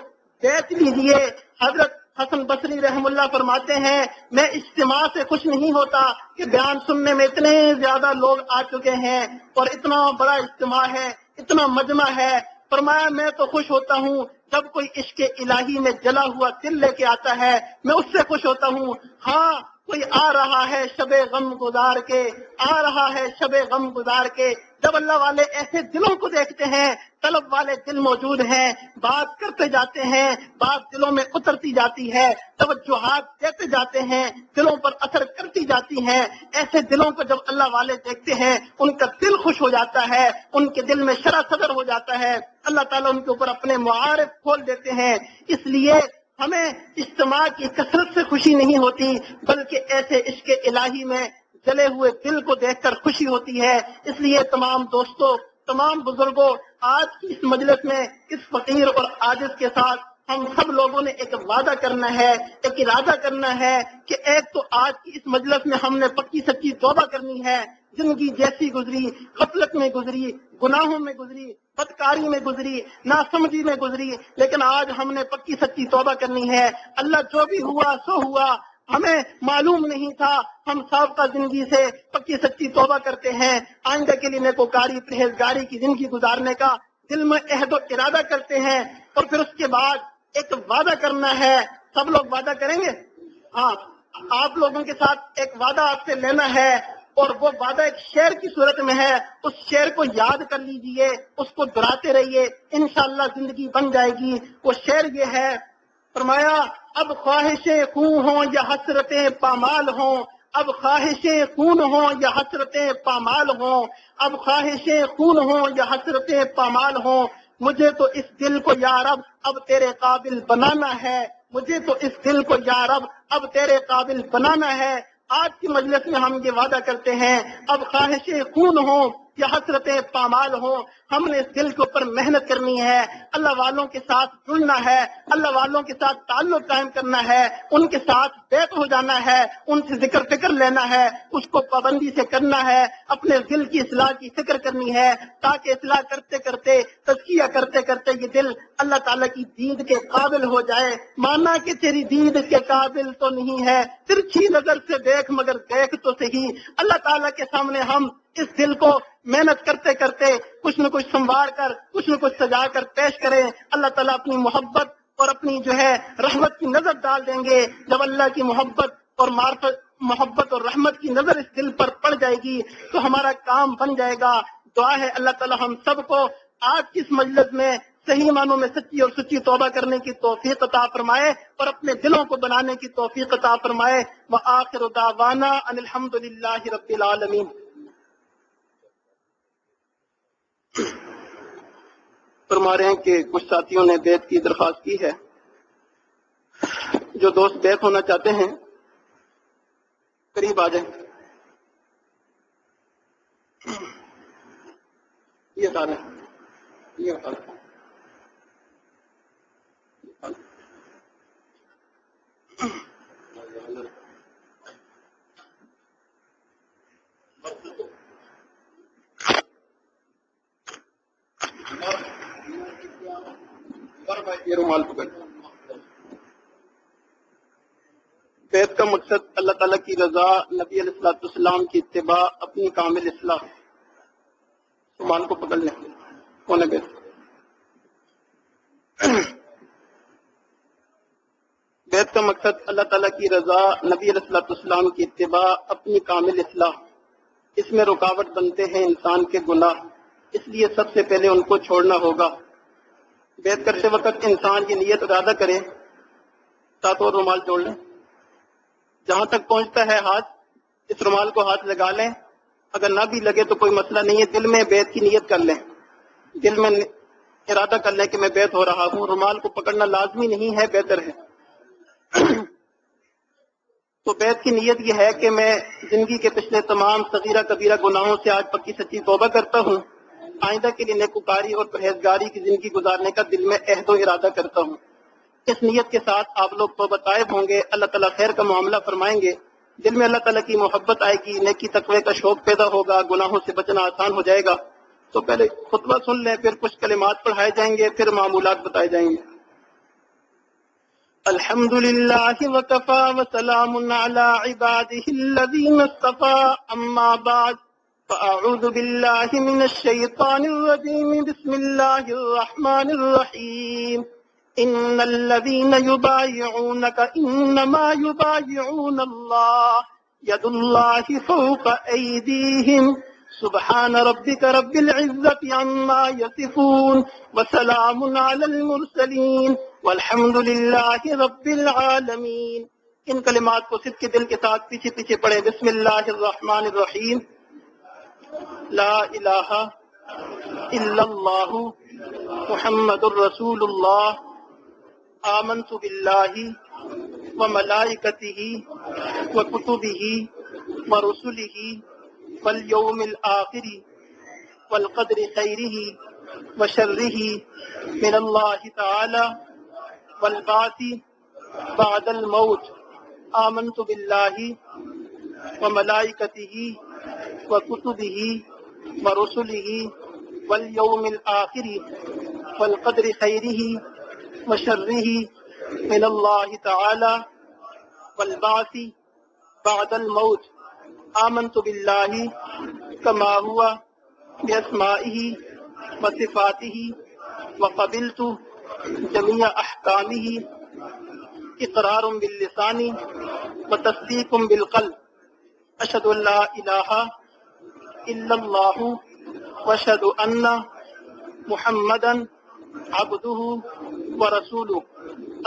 بیچ لیجئے۔ حضرت حسن بصری رحم اللہ فرماتے ہیں، میں اجتماع سے خوش نہیں ہوتا کہ بیان سننے میں اتنے زیادہ لوگ آ چکے ہیں اور اتنا بڑا اجتماع ہے، اتنا مجمع ہے۔ فرمایا میں تو خوش ہوتا ہوں جب کوئی عشق الہی میں جلا ہوا دل لے کے آتا ہے، میں اس سے خوش ہوتا ہوں۔ ہاں کوئی آ رہا ہے شب غم گزار کے، آ رہا ہے شب غم گزار کے۔ جب اللہ والے ایسے دلوں کو دیکھتے ہیں، طلب والے دل موجود ہیں، بات کرتے جاتے ہیں، بات دلوں میں اترتی جاتی ہے، توجہات دیتے جاتے ہیں، دلوں پر اثر کرتی جاتی ہیں۔ ایسے دلوں کو جب اللہ والے دیکھتے ہیں ان کا دل خوش ہو جاتا ہے، ان کے دل میں شرح صدر ہو جاتا ہے، اللہ تعالیٰ ان کے اوپر اپنے معارف کھول دیتے ہیں۔ اس لیے ہمیں اجتماع کی کثرت سے خوشی نہیں ہوتی، بلکہ ایسے عشق الہی میں جلے ہوئے دل کو دیکھ کر خوشی ہوتی ہے۔ اس لیے تمام دوستوں، تمام بزرگوں، آج کی اس مجلس میں اس فقیر اور عاجز کے ساتھ ہم سب لوگوں نے ایک وعدہ کرنا ہے، ایک ارادہ کرنا ہے کہ ایک تو آج کی اس مجلس میں ہم نے پکی سچی توبہ کرنی ہے۔ زندگی جیسی گزری، غفلت میں گزری، گناہوں میں گزری، بدکاری میں گزری، ناسمجھی میں گزری، لیکن آج ہم نے پکی سچی توبہ کرنی ہے۔ اللہ جو بھی ہوا سو ہوا، ہمیں معلوم نہیں تھا، ہم سابقہ زندگی سے پکی سچی توبہ کرتے ہیں، آئندہ کے لیے نیکوکاری پرہیزگاری کی زندگی گزارنے کا دل میں عہد و ارادہ کرتے ہیں، اور پھر اس کے بعد ایک وعدہ کرنا ہے۔ سب لوگ وعدہ کریں گے؟ ہاں، آپ لوگوں کے ساتھ ایک وعدہ آپ سے لینا ہے، اور وہ وعدہ ایک شعر کی صورت میں ہے۔ اس شعر کو یاد کر لیجئے، اس کو دہراتے رہیے، انشاءاللہ زندگی بن جائے گی۔ وہ شعر یہ ہے، فرمایا اب خواہشیں خون ہوں یا حسرتیں پامال ہوں، اب خواہشیں خون ہوں یا حسرتیں پامال ہوں، اب خواہشیں خون ہوں یا حسرتیں پامال ہوں، مجھے تو اس دل کو یا رب اب تیرے قابل بنانا ہے، مجھے تو اس دل کو یا رب اب تیرے قابل بنانا ہے۔ آج کی مجلس میں ہم یہ وعدہ کرتے ہیں، اب خواہشیں خون ہوں یا حسرتیں پامال ہوں، ہم نے اس دل کے اوپر محنت کرنی ہے، اللہ والوں کے ساتھ جڑنا ہے، اللہ والوں کے ساتھ تعلق قائم کرنا ہے، ان کے ساتھ بیت ہو جانا ہے، ان سے ذکر فکر لینا ہے، اس کو پابندی سے کرنا ہے، اپنے دل کی اصلاح کی فکر کرنی ہے، تاکہ اصلاح کرتے کرتے، تزکیہ کرتے کرتے یہ دل اللہ تعالیٰ کی دید کے قابل ہو جائے۔ مانا کہ تیری دید کے قابل تو نہیں ہے، ترچھی نظر سے دیکھ مگر دیکھ تو صحیح۔ اللہ تعالیٰ کے سامنے ہم اس دل کو محنت کرتے کرتے کچھ نہ کچھ سنوار کر، کچھ نہ کچھ سجا کر پیش کریں۔ اللہ تعالیٰ اپنی محبت اور اپنی جو ہے رحمت کی نظر ڈال دیں گے۔ جب اللہ کی محبت اور معرفت، محبت اور رحمت کی نظر اس دل پر پڑ جائے گی تو ہمارا کام بن جائے گا۔ دعا ہے اللہ تعالیٰ ہم سب کو آج کی اس مجلس میں صحیح معنوں میں سچی اور سچی توبہ کرنے کی توفیق عطا فرمائے، اور اپنے دلوں کو بنانے کی توفیق عطا فرمائے۔ وآخر دعوانا ان الحمد للہ رب العالمین۔ فرما رہے ہیں کہ کچھ ساتھیوں نے بیعت کی درخواست کی ہے۔ جو دوست بیعت ہونا چاہتے ہیں قریب آ جائیں۔ یہ بتا رہے ہیں، یہ بتا رہے ہیں۔ یہ رومال پکڑ بیت کا مقصد اللہ تعالیٰ کی رضا، نبی علیہ الصلوۃ والسلام کی اتباع، اپنی کامل اصلاح. سبحان کو پکڑ لیں. کون ہے بیت؟ بیت کا مقصد اللہ تعالیٰ کی رضا، نبی علیہ الصلوۃ والسلام کی اتباع، اپنی کامل اصلاح. اس میں رکاوٹ بنتے ہیں انسان کے گناہ، اس لیے سب سے پہلے ان کو چھوڑنا ہوگا. بیت کرتے وقت انسان یہ نیت ارادہ کرے، ساتھ اور رومال جوڑ لیں، جہاں تک پہنچتا ہے ہاتھ اس رومال کو ہاتھ لگا لیں. اگر نہ بھی لگے تو کوئی مسئلہ نہیں ہے، دل میں بیت کی نیت کر لیں، دل میں ارادہ کر لیں کہ میں بیت ہو رہا ہوں. رومال کو پکڑنا لازمی نہیں ہے، بہتر ہے. تو بیت کی نیت یہ ہے کہ میں زندگی کے پچھلے تمام صغیرہ کبیرہ گناہوں سے آج پکی سچی توبہ کرتا ہوں. آئندہ کے لیے نیکوکاری اور پرہیزگاری کی زندگی گزارنے کا دل میں عہد و ارادہ کرتا ہوں. اس نیت کے ساتھ آپ لوگ توبہ طائب ہوں گے، اللہ تعالیٰ خیر کا معاملہ فرمائیں گے، دل میں اللہ تعالیٰ کی محبت آئے گی، نیکی تقوی کا شوق پیدا ہوگا، گناہوں سے بچنا آسان ہو جائے گا. تو پہلے خطبہ سن لیں، پھر کچھ کلمات پڑھائے جائیں گے، پھر معمولات بتائے جائیں گے. الحمد للہ وکفا وسلام علی عباده الذین اصطفى، اما بعد فاعوذ باللہ من الشیطان الرجیم، بسم اللہ الرحمن الرحیم. ان الذین یبایعونک انما یبایعون اللہ، ید اللہ فوق ایدیہم. سبحان ربک رب العزت عما یصفون وسلام علی المرسلین والحمد للہ رب العالمین. ان کلمات کو صدق کے دل کے ساتھ پیچھے پیچھے پڑھیں. بسم اللہ الرحمن الرحیم. لا الہ الا اللہ محمد الرسول اللہ. آمنت باللہ وملائکتہ وکتبہ ورسلہ والیوم الآخر والقدر خیرہ وشرہ من اللہ تعالی والبعث بعد الموت. آمنت باللہ وملائکتہ وکتبہ ورسلہ والیوم الآخر والقدر خیرہ وشرہ من اللہ تعالی والبعث بعد الموت. آمنت باللہ کما ہوا باسمائہ وصفاتہ وقبلت جميع احکامہ اقرار باللسان وتصدیق بالقلب. اشہد ان لا الہ الا اللہ واشہد ان محمدا عبدہ ورسولہ.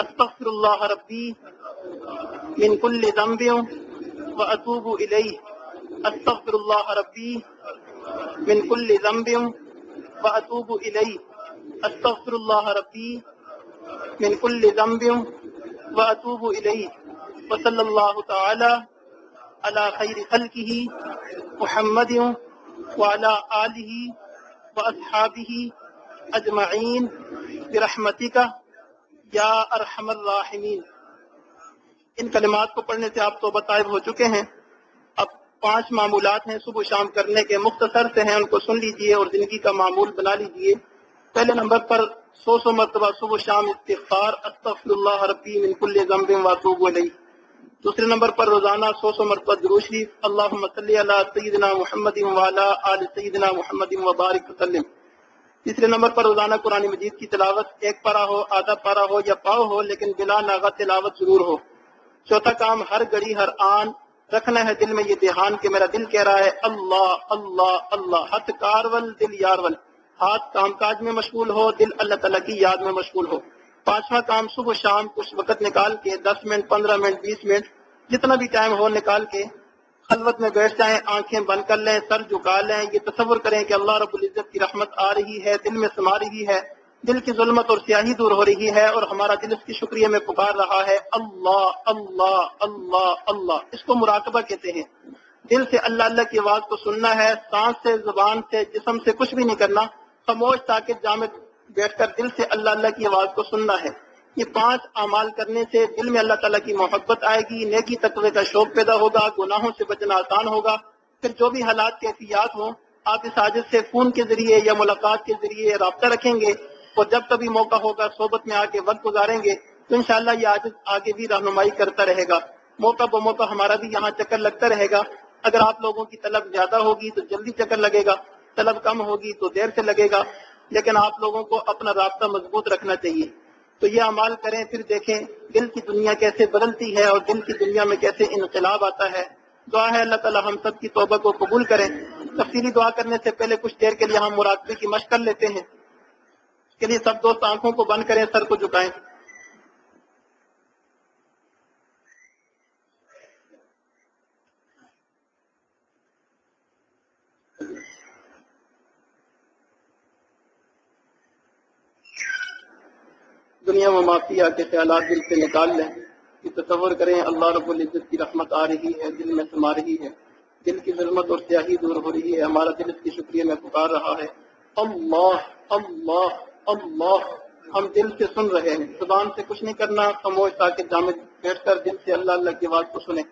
استغفر اللہ ربی من کل ذنب واتوب الیہ. استغفر اللہ ربی من کل ذنب واتوب الیہ. استغفر اللہ ربی من کل ذنب واتوب الیہ. وصلی اللہ تعالی علی خیر خلقہ محمد وعلی آلہ واصحابہ اجمعین برحمتک یا ارحم الراحمین. ان کلمات کو پڑھنے سے آپ توبہ طائب ہو چکے ہیں. اب 5 معمولات ہیں صبح و شام کرنے کے، مختصر سے ہیں، ان کو سن لیجئے اور زندگی کا معمول بنا لیجئے. پہلے نمبر پر 100 مرتبہ صبح و شام استغفار، استغفر اللہ ربی من کل ذنب واتوب الیہ. دوسرے نمبر پر روزانہ 100 مرتبہ درود شریف، اللہم صلی علی سیدنا محمد وعلی آل سیدنا محمد وبارک وسلم. تیسرے نمبر پر روزانہ قرآن مجید کی تلاوت، 1 پارہ ہو، آدھا پارہ ہو یا پاؤ ہو، لیکن بلا ناغہ تلاوت ضرور ہو. چوتھا کام، ہر گھڑی ہر آن رکھنا ہے دل میں یہ دھیان کہ میرا دل کہہ رہا ہے اللہ اللہ اللہ. ہاتھ کارول دل یارول، ہاتھ کام کاج میں مشغول ہو، دل اللہ تعالیٰ کی یاد میں مشغول ہو. پانچواں کام، صبح شام کچھ وقت نکال کے 10 منٹ 15 منٹ 20 منٹ جتنا بھی ٹائم ہو نکال کے خلوت میں بیٹھ جائیں، آنکھیں بند کر لیں، سر جھکا لیں، یہ تصور کریں کہ اللہ رب العزت کی رحمت آ رہی ہے، دل میں سما رہی ہے، دل کی ظلمت اور سیاہی دور ہو رہی ہے اور ہمارا دل اس کی شکریہ میں پکار رہا ہے اللہ اللہ اللہ اللہ. اس کو مراقبہ کہتے ہیں. دل سے اللہ اللہ کی آواز کو سننا ہے، سانس سے، زبان سے، جسم سے کچھ بھی نہیں کرنا، خاموش ساکت جامد بیٹھ کر دل سے اللہ اللہ کی آواز کو سننا ہے. یہ 5 اعمال کرنے سے دل میں اللہ تعالیٰ کی محبت آئے گی، نیکی تقوی کا شوق پیدا ہوگا، گناہوں سے بچنا آسان ہوگا. پھر جو بھی حالات کیفیات ہوں، آپ اس عاجز سے فون کے ذریعے یا ملاقات کے ذریعے رابطہ رکھیں گے اور جب کبھی موقع ہوگا صحبت میں آ کے وقت گزاریں گے تو انشاءاللہ یہ عاجز آگے بھی رہنمائی کرتا رہے گا. موقع بموقع ہمارا بھی یہاں چکر لگتا رہے گا. اگر آپ لوگوں کی طلب زیادہ ہوگی تو جلدی چکر لگے گا، طلب کم ہوگی تو دیر سے لگے گا، لیکن آپ لوگوں کو اپنا رابطہ مضبوط رکھنا چاہیے. تو یہ اعمال کریں، پھر دیکھیں دل کی دنیا کیسے بدلتی ہے اور دل کی دنیا میں کیسے انقلاب آتا ہے. دعا ہے اللہ تعالی ہم سب کی توبہ کو قبول کریں. تفصیلی دعا کرنے سے پہلے کچھ دیر کے لیے ہم مراقبے کی مشق کر لیتے ہیں. اس کے لیے سب دوست آنکھوں کو بند کریں، سر کو جھکائیں. دنیا میں معافیہ کے خیالات دل سے نکال لیں. کہ تصور کریں اللہ رب العزت کی رحمت آ رہی ہے، دل میں سما رہی ہے، دل کی ظلمت اور سیاہی دور ہو رہی ہے، ہمارا دل اس کی شکریہ میں پکار رہا ہے. اللہ اللہ اللہ. ہم دل سے سن رہے ہیں، زبان سے کچھ نہیں کرنا، خاموش تاکہ جامع بیٹھ کر دل سے اللہ اللہ کی آواز کو سنیں.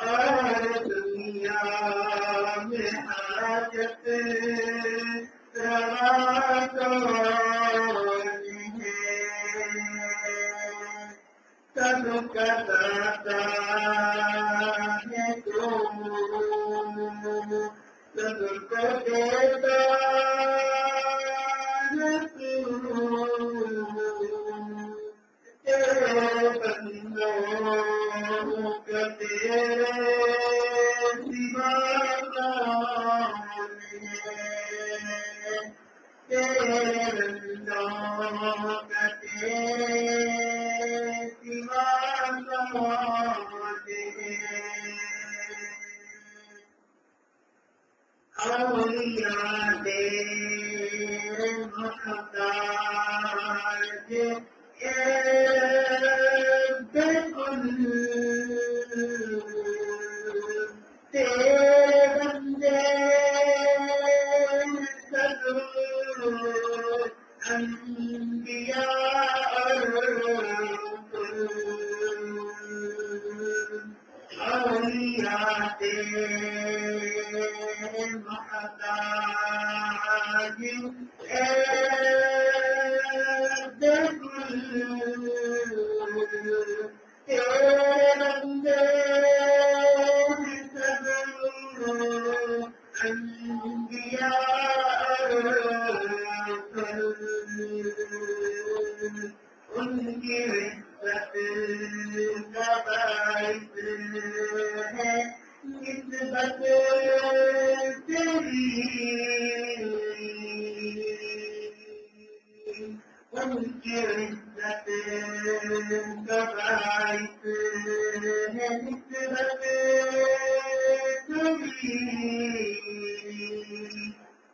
اور دنیا میں حاجت روا کون ہے سب کا داتا ہے تو سب کو دیتا ہے تو تیرے بندوں کا تیرے سوا کون ہے تیرے بندوں کا تیرے سوا کون ہے اولیاء تیرے محتاج بالکل تیرے بندے سب انبیاء اولیاء تیرے محتاج بالکل تیرے بندے سب انبیاء ان کی عزت کا باعث ہے نسبت تیری ان کی عزت کا باعث ہے نسبت تیری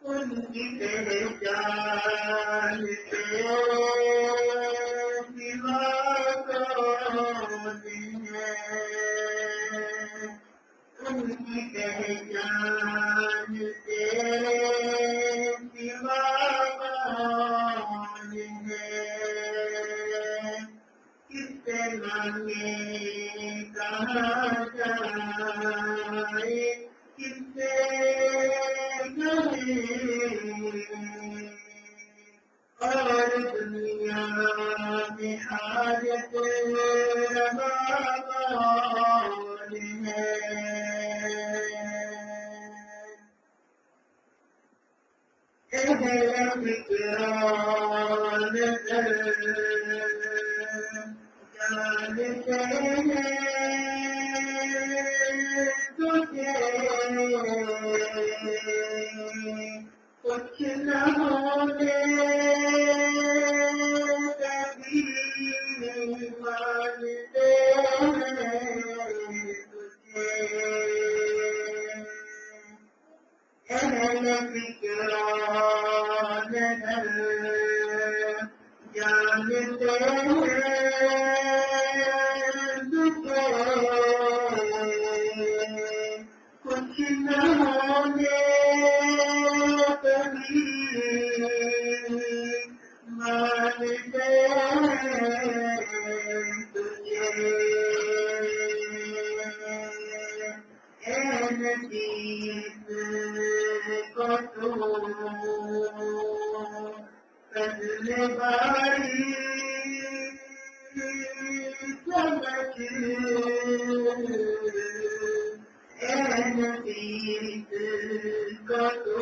ان کی پہچان سوا کون ہے ان کی پہچان سوا کون ہے کس سے مانگے کہاں جائے کس سے اور دنیا میں حاجت روا کون ہے اہل فکران جانتے ہیں تجھے کچھ نہ ہونے کبھی مانتے ہیں تجھے اہل فکران جانتے ہیں تجھے کچھ نہ ہونے کبھی مانتے ہیں تجھے اے نصیب کو تو فضل باری سمجھ اے نصیب کو تو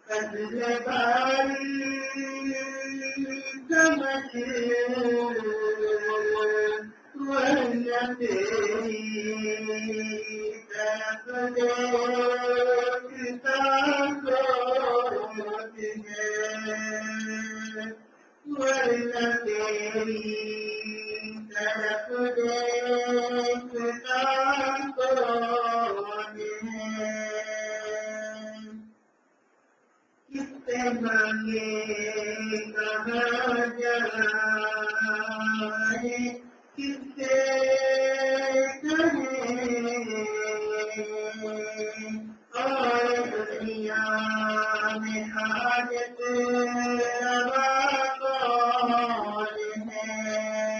فضل باری سمجھ ورنہ تیری طرف دیکھتا سوچ ہے ورنہ تیری طرف دیکھتا کون ہے کس سے مانگے کہاں جائے کس سے کہیں اور دنیا میں حاجت روا کون ہے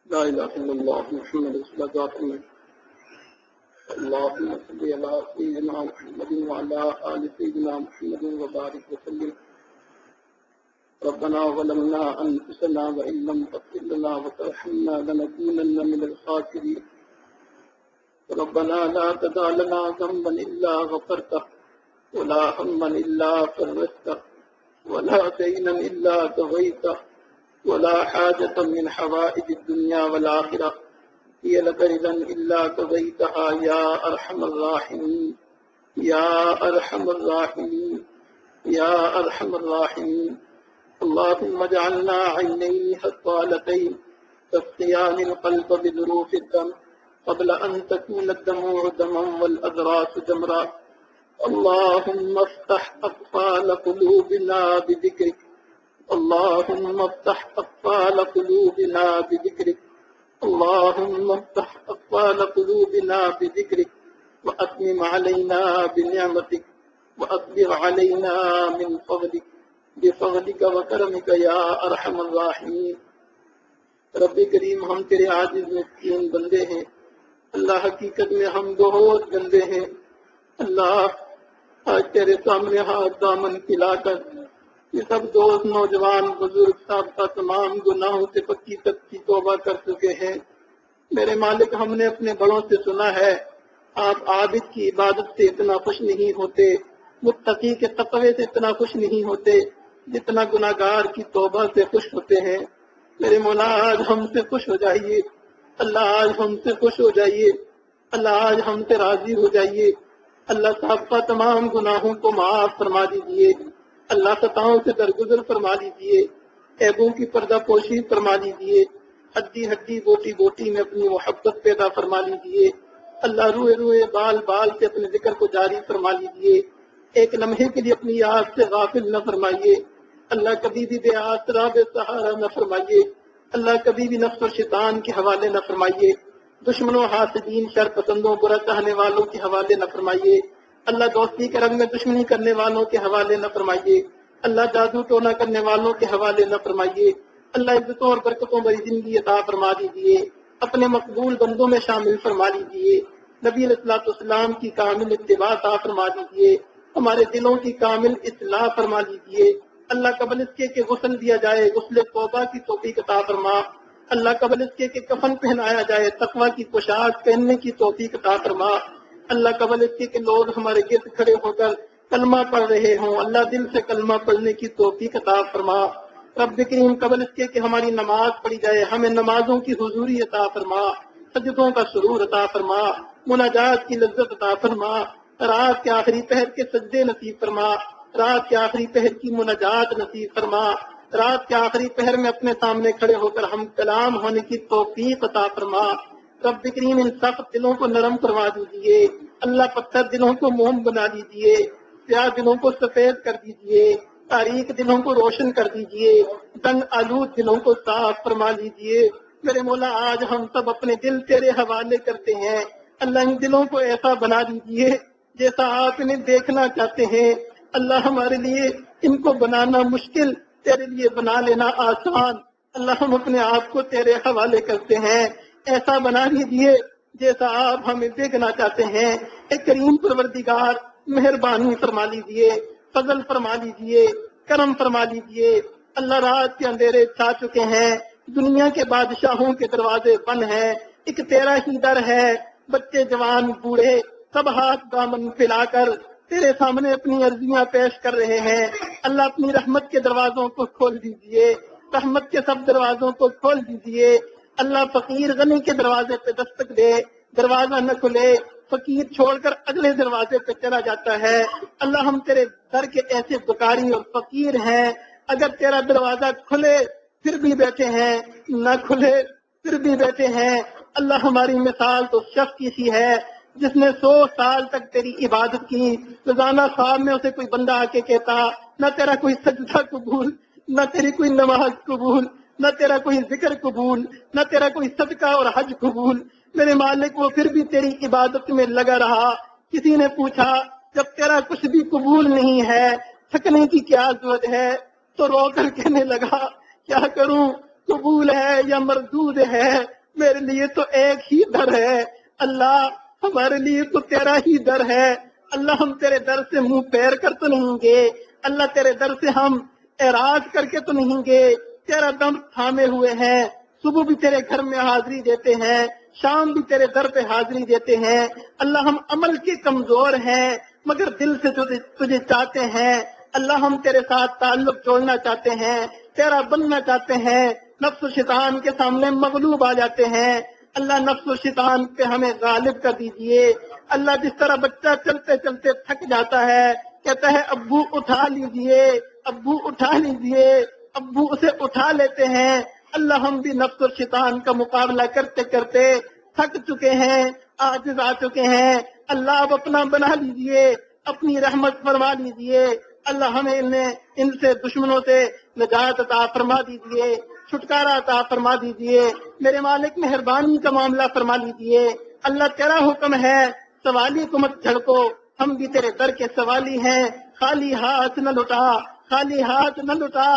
لا إله إلا الله محمد رسول الله اللهم صل على سيدنا محمد وعلى آل سيدنا محمد وبارك وسلم. ربنا ظلمنا أنفسنا وإن لم تغفر لنا وترحمنا لنكونن من الخاسرين. ربنا لا تدع لنا ذنبا إلا غفرته ولا هما إلا فرجته ولا دينا إلا قضيته ولا حاجة من حوائج الدنيا والآخرة هي لك رضا إلا قضيتها يا أرحم الراحمين يا أرحم الراحمين يا أرحم الراحمين. اللهم اجعلنا عينين حصالتين تسقيان القلب بذروف الدم قبل أن تكون الدموع دما والأذراس جمرا. اللهم افتح أقفال قلوبنا بذكرك اللهم افتح أقفال قلوبنا بذكرك اللهم افتح أقفال قلوبنا بذكرك وأتمم علينا بنعمتك وأصبر علينا من فضلك بفضلك وكرمك يا أرحم الراحمين. رب کریم ہم تیرے عاجز مسکین بندے ہیں اللہ، حقیقت میں ہم بہت گندے ہیں اللہ. آج تیرے سامنے ہاتھ دامن کھلا کر یہ سب دوست نوجوان بزرگ صاحب تمام گناہوں سے پکی تکی توبہ کر چکے ہیں. میرے مالک، ہم نے اپنے بڑوں سے سنا ہے آپ عابد کی عبادت سے اتنا خوش نہیں ہوتے، متقی کے تقوی سے اتنا خوش نہیں ہوتے جتنا گناہگار کی توبہ سے خوش ہوتے ہیں. میرے مولا آج ہم سے خوش ہو جائیے اللہ، آج ہم سے خوش ہو جائیے اللہ، آج ہم سے راضی ہو جائیے اللہ. صاحب کا تمام گناہوں کو معاف فرما دیجیے اللہ، خطاؤں سے درگزر فرما لیجیے، عیبوں کی پردہ پوشی فرما لیجیے، ہڈی ہڈی بوٹی بوٹی میں اپنی محبت پیدا فرما لیجیے اللہ. روئے روئے بال بال سے اپنے ذکر کو جاری فرما لیجیے، ایک لمحے کے لیے اپنی یاد سے غافل نہ فرمائیے اللہ. کبھی بھی بے آسرا بے سہارا نہ فرمائیے اللہ، کبھی بھی نفس و شیطان کے حوالے نہ فرمائیے، دشمنوں حاسدین شر پسندوں برا چاہنے والوں کے حوالے نہ فرمائیے اللہ. دوستی کے رنگ میں دشمنی کرنے والوں کے حوالے نہ فرمائیے اللہ. جادو ٹونا کرنے والوں کے حوالے نہ فرمائیے اللہ. عزتوں اور برکتوں بھری زندگی عطا فرما دیجیے، اپنے مقبول بندوں میں شامل فرما لیجیے. نبی علیہ الصلوۃ والسلام کی کامل اتباع عطا فرما دیجیے، ہمارے دلوں کی کامل اصلاح فرما دیجیے اللہ. قبل اس کے کہ غسل دیا جائے غسل توبہ کی توفیق عطا فرما اللہ. قبل اس کے کہ کفن پہنایا جائے تقوی کی پوشاک پہننے کی توفیق عطا فرما اللہ. قبل اس کے کہ لوگ ہمارے گرد کھڑے ہو کر کلمہ پڑھ رہے ہوں اللہ، دل سے کلمہ پڑھنے کی توفیق عطا فرما رب کریم. قبل اس کے کہ ہماری نماز پڑھی جائے ہمیں نمازوں کی حضوری عطا فرما، سجدوں کا سرور عطا فرما، مناجات کی لذت عطا فرما، رات کے آخری پہر کے سجدے نصیب فرما، رات کے آخری پہر کی مناجات نصیب فرما، رات کے آخری پہر میں اپنے سامنے کھڑے ہو کر ہم کلام ہونے کی توفیق عطا فرما رب کریم. ان سخت دلوں کو نرم کروا دیجیے اللہ، پتھر دلوں کو موم بنا دیجیے، سیاہ دلوں کو سفید کر دیجیے تاریک دلوں کو روشن کر دیجئے، تنگ آلود دلوں کو صاف فرما لیجئے۔ میرے مولا آج ہم سب اپنے دل تیرے حوالے کرتے ہیں، اللہ ان دلوں کو ایسا بنا دیجئے جیسا آپ انہیں دیکھنا چاہتے ہیں۔ اللہ ہمارے لیے ان کو بنانا مشکل، تیرے لیے بنا لینا آسان۔ اللہ ہم اپنے آپ کو تیرے حوالے کرتے ہیں، ایسا بنا دیجئے جیسا آپ ہمیں دیکھنا چاہتے ہیں۔ اے کریم پروردگار مہربانی فرما لیجئے، فضل فرما لیجئے، کرم فرما لیجئے۔ اللہ رات کے اندھیرے چھا چکے ہیں، دنیا کے بادشاہوں کے دروازے بند ہیں، ایک تیرا ہی در ہے۔ بچے جوان بوڑھے سب ہاتھ دامن پھیلا کر تیرے سامنے اپنی عرضیاں پیش کر رہے ہیں۔ اللہ اپنی رحمت کے دروازوں کو کھول دیجئے، رحمت کے سب دروازوں کو کھول دیجئے۔ اللہ فقیر غنی کے دروازے پہ دستک دے، دروازہ نہ کھلے، فقیر چھوڑ کر اگلے دروازے پہ چلا جاتا ہے۔ اللہ ہم تیرے در کے ایسے بکاری اور فقیر ہیں، اگر تیرا دروازہ کھلے پھر بھی بیٹھے ہیں، نہ کھلے پھر بھی بیٹھے ہیں۔ اللہ ہماری مثال تو شخص کی سی ہے جس نے 100 سال تک تیری عبادت کی، روزانہ خواب میں اسے کوئی بندہ آ کے کہتا نہ تیرا کوئی سجدہ قبول، نہ تیری کوئی نماز قبول، نہ تیرا کوئی ذکر قبول، نہ تیرا کوئی صدقہ اور حج قبول۔ میرے مالک وہ پھر بھی تیری عبادت میں لگا رہا۔ کسی نے پوچھا جب تیرا کچھ بھی قبول نہیں ہے تھکنے کی کیا ضرورت ہے؟ تو رو کر کہنے لگا کیا کروں، قبول ہے یا مردود ہے، میرے لیے تو ایک ہی در ہے۔ اللہ ہمارے لیے تو تیرا ہی در ہے۔ اللہ ہم تیرے در سے منہ پھیر کر تو نہیں گے، اللہ تیرے در سے ہم اعراض کر کے تو نہیں گے، تیرا دم تھامے ہوئے ہیں۔ صبح بھی تیرے گھر میں حاضری دیتے ہیں، شام بھی تیرے در پہ حاضری دیتے ہیں۔ اللہ ہم عمل کے کمزور ہیں مگر دل سے تجھے چاہتے ہیں۔ اللہ ہم تیرے ساتھ تعلق جوڑنا چاہتے ہیں، تیرا بننا چاہتے ہیں۔ نفس و شیطان کے سامنے مغلوب آ جاتے ہیں۔ اللہ نفس و شیطان پہ ہمیں غالب کر دیجئے۔ اللہ جس طرح بچہ چلتے چلتے تھک جاتا ہے، کہتا ہے ابو اٹھا لیجئے، ابو اٹھا لیجئے، ابو اسے اٹھا لیتے ہیں۔ اللہ ہم بھی نفس و شیطان کا مقابلہ کرتے کرتے تھک چکے ہیں، عاجز آ چکے ہیں۔ اللہ اب اپنا بنا لیجئے، اپنی رحمت فرما لیجئے۔ اللہ ہمیں ان سے دشمنوں سے نجات عطا فرما دیجئے، چھٹکارا عطا فرما دیجئے۔ میرے مالک مہربانی کا معاملہ فرما لیجئے۔ اللہ تیرا حکم ہے سوالی کو مت جھڑکو، ہم بھی تیرے در کے سوالی ہیں۔ خالی ہاتھ نہ لٹا، خالی ہاتھ نہ لٹا،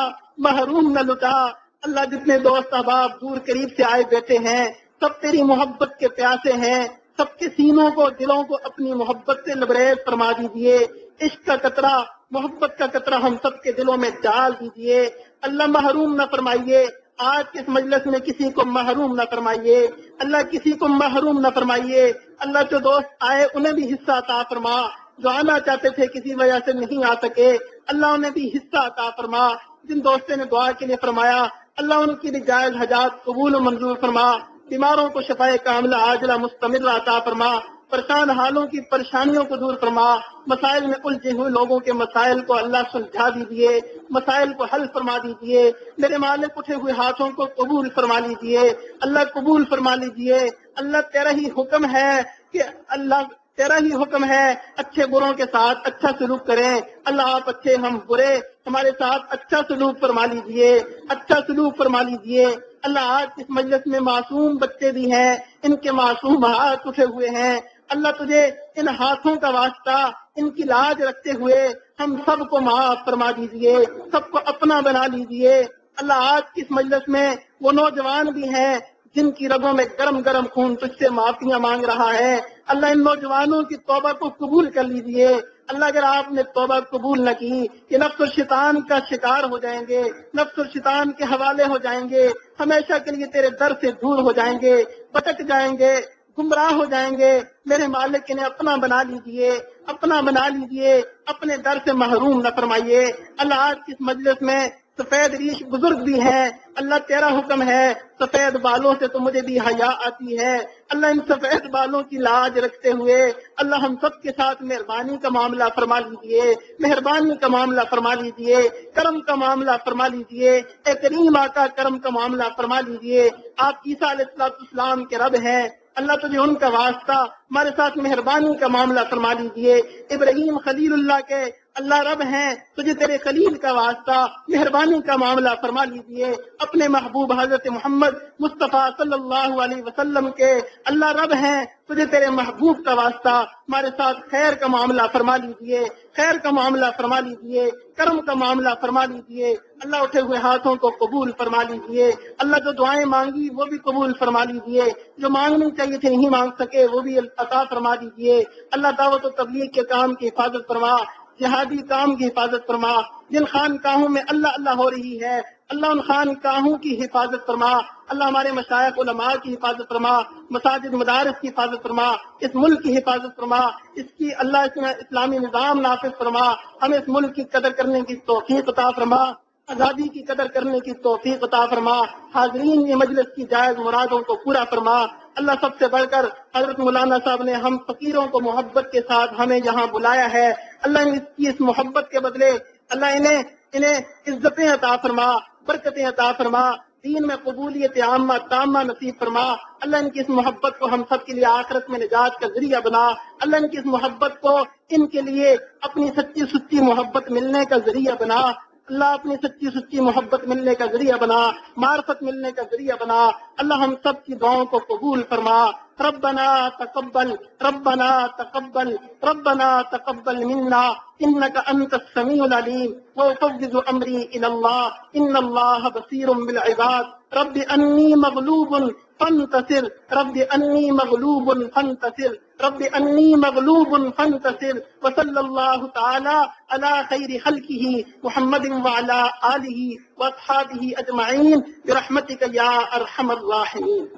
محروم نہ لٹا۔ اللہ جتنے دوست احباب دور قریب سے آئے بیٹھے ہیں سب تیری محبت کے پیاسے ہیں، سب کے سینوں کو دلوں کو اپنی محبت سے لبریز فرما دیجئے۔ عشق کا قطرہ، محبت کا قطرہ ہم سب کے دلوں میں ڈال دیجئے۔ اللہ محروم نہ فرمائیے، آج کے اس مجلس میں کسی کو محروم نہ فرمائیے، اللہ کسی کو محروم نہ فرمائیے۔ اللہ جو دوست آئے انہیں بھی حصہ عطا فرما، جو آنا چاہتے تھے کسی وجہ سے نہیں آ سکے اللہ انہیں بھی حصہ عطا فرما۔ جن دوستوں نے دعا کے لیے فرمایا اللہ ان کی بھی جائز حاجات قبول و منظور فرما، بیماروں کو شفائے کاملہ عاجلہ مستمر عطا فرما، پریشان حالوں کی پریشانیوں کو دور فرما، مسائل میں الجھے ہوئے لوگوں کے مسائل کو اللہ سلجھا دیجیے، مسائل کو حل فرما دیجیے۔ میرے مالک اٹھے ہوئے ہاتھوں کو قبول فرما لیجیے، اللہ قبول فرما لیجیے۔ اللہ تیرا ہی حکم ہے کہ اللہ تیرا ہی حکم ہے اچھے بروں کے ساتھ اچھا سلوک کریں۔ اللہ آپ اچھے ہم برے، ہمارے ساتھ اچھا سلوک فرما لیجیے، اچھا سلوک فرما لیجیے۔ اللہ آج اس مجلس میں معصوم بچے بھی ہیں، ان کے معصوم ہاتھ اٹھے ہوئے ہیں، اللہ تجھے ان ہاتھوں کا واسطہ ان کی لاج رکھتے ہوئے ہم سب کو معاف فرما دیجیے، سب کو اپنا بنا لیجیے۔ اللہ آج کی اس مجلس میں وہ نوجوان بھی ہیں جن کی رگوں میں گرم گرم خون تجھ سے معافیاں مانگ رہا ہے، اللہ ان نوجوانوں کی توبہ کو قبول کر لیجیے۔ اللہ اگر آپ نے توبہ قبول نہ کی کہ نفس الشیطان کا شکار ہو جائیں گے، نفس الشیطان کے حوالے ہو جائیں گے، ہمیشہ کے لیے تیرے در سے دور ہو جائیں گے، بھٹک جائیں گے، گمراہ ہو جائیں گے۔ میرے مالک انہیں اپنا بنا لیجیے، اپنا بنا لیجیے، اپنے در سے محروم نہ فرمائیے۔ اللہ آج کی اس مجلس میں سفید ریش بزرگ بھی ہیں، اللہ تیرا حکم ہے سفید بالوں سے تو مجھے بھی حیا آتی ہے، اللہ ان سفید بالوں کی لاج رکھتے ہوئے اللہ ہم سب کے ساتھ مہربانی کا معاملہ فرما لیجیے، مہربانی کا معاملہ فرما لیجیے، کرم کا معاملہ فرما لیجیے۔ اے کریم آقا کرم کا معاملہ فرما لیجیے۔ آپ عیسیٰ علیہ السلام کے رب ہیں، اللہ تجھے ان کا واسطہ ہمارے ساتھ مہربانی کا معاملہ فرما لیجیے۔ ابراہیم خلیل اللہ کے اللہ رب ہیں، تجھے تیرے خلیل کا واسطہ مہربانی کا معاملہ فرما لیجیے، اپنے محبوب حضرت محمد مصطفیٰ صلی اللہ علیہ وسلم کے اللہ رب ہیں، تجھے تیرے محبوب کا واسطہ ہمارے ساتھ خیر کا معاملہ فرما لیجیے، خیر کا معاملہ فرما لیجیے، کرم کا معاملہ فرما لیجیے، اللہ اٹھے ہوئے ہاتھوں کو قبول فرما لیجیے، اللہ جو دعائیں مانگی وہ بھی قبول فرما لیجیے، جو مانگنی چاہیے تھے نہیں مانگ سکے وہ بھی عطا فرما دیجیے، اللہ دعوت و تبلیغ کے کام کی حفاظت فرما، جہادی کام کی حفاظت فرما، جن خانقاہوں میں اللہ اللہ ہو رہی ہے اللہ ان خانقاہوں کی حفاظت فرما، اللہ ہمارے مشائخ علماء کی حفاظت فرما، مساجد مدارس کی حفاظت فرما، اس ملک کی حفاظت فرما، اس کی اللہ اس میں اسلامی نظام نافذ فرما، ہمیں اس ملک کی قدر کرنے کی توفیق عطا فرما، آزادی کی قدر کرنے کی توفیق عطا فرما، حاضرین یہ مجلس کی جائز مرادوں کو پورا فرما، اللہ سب سے بڑھ کر حضرت مولانا صاحب نے ہم فقیروں کو محبت کے ساتھ ہمیں یہاں بلایا ہے، اللہ اس کی اس محبت کے بدلے اللہ انہیں عزتیں عطا فرما، برکتیں عطا فرما، دین میں قبولیت عامہ تامہ نصیب فرما، اللہ ان کی اس محبت کو ہم سب کے لیے آخرت میں نجات کا ذریعہ بنا، اللہ ان کی اس محبت کو ان کے لیے اپنی سچی سچی محبت ملنے کا ذریعہ بنا، اللہ اپنی سچی سچی محبت ملنے کا ذریعہ بنا، معرفت ملنے کا ذریعہ بنا، اللہ ہم سب کی دعاؤں کو قبول فرما، ربنا تقبل ربنا تقبل ربنا تقبل منا انك انت السميع العليم وافوض امري الى الله ان الله بصير بالعباد رب انی مغلوب فانتصر رب انی مغلوب فانتصر رب انی مغلوب فانتصر وصلی اللہ تعالی علی خیر خلقہ محمد وعلی آلہ واصحابہ اجمعین برحمتک یا ارحم الراحمین۔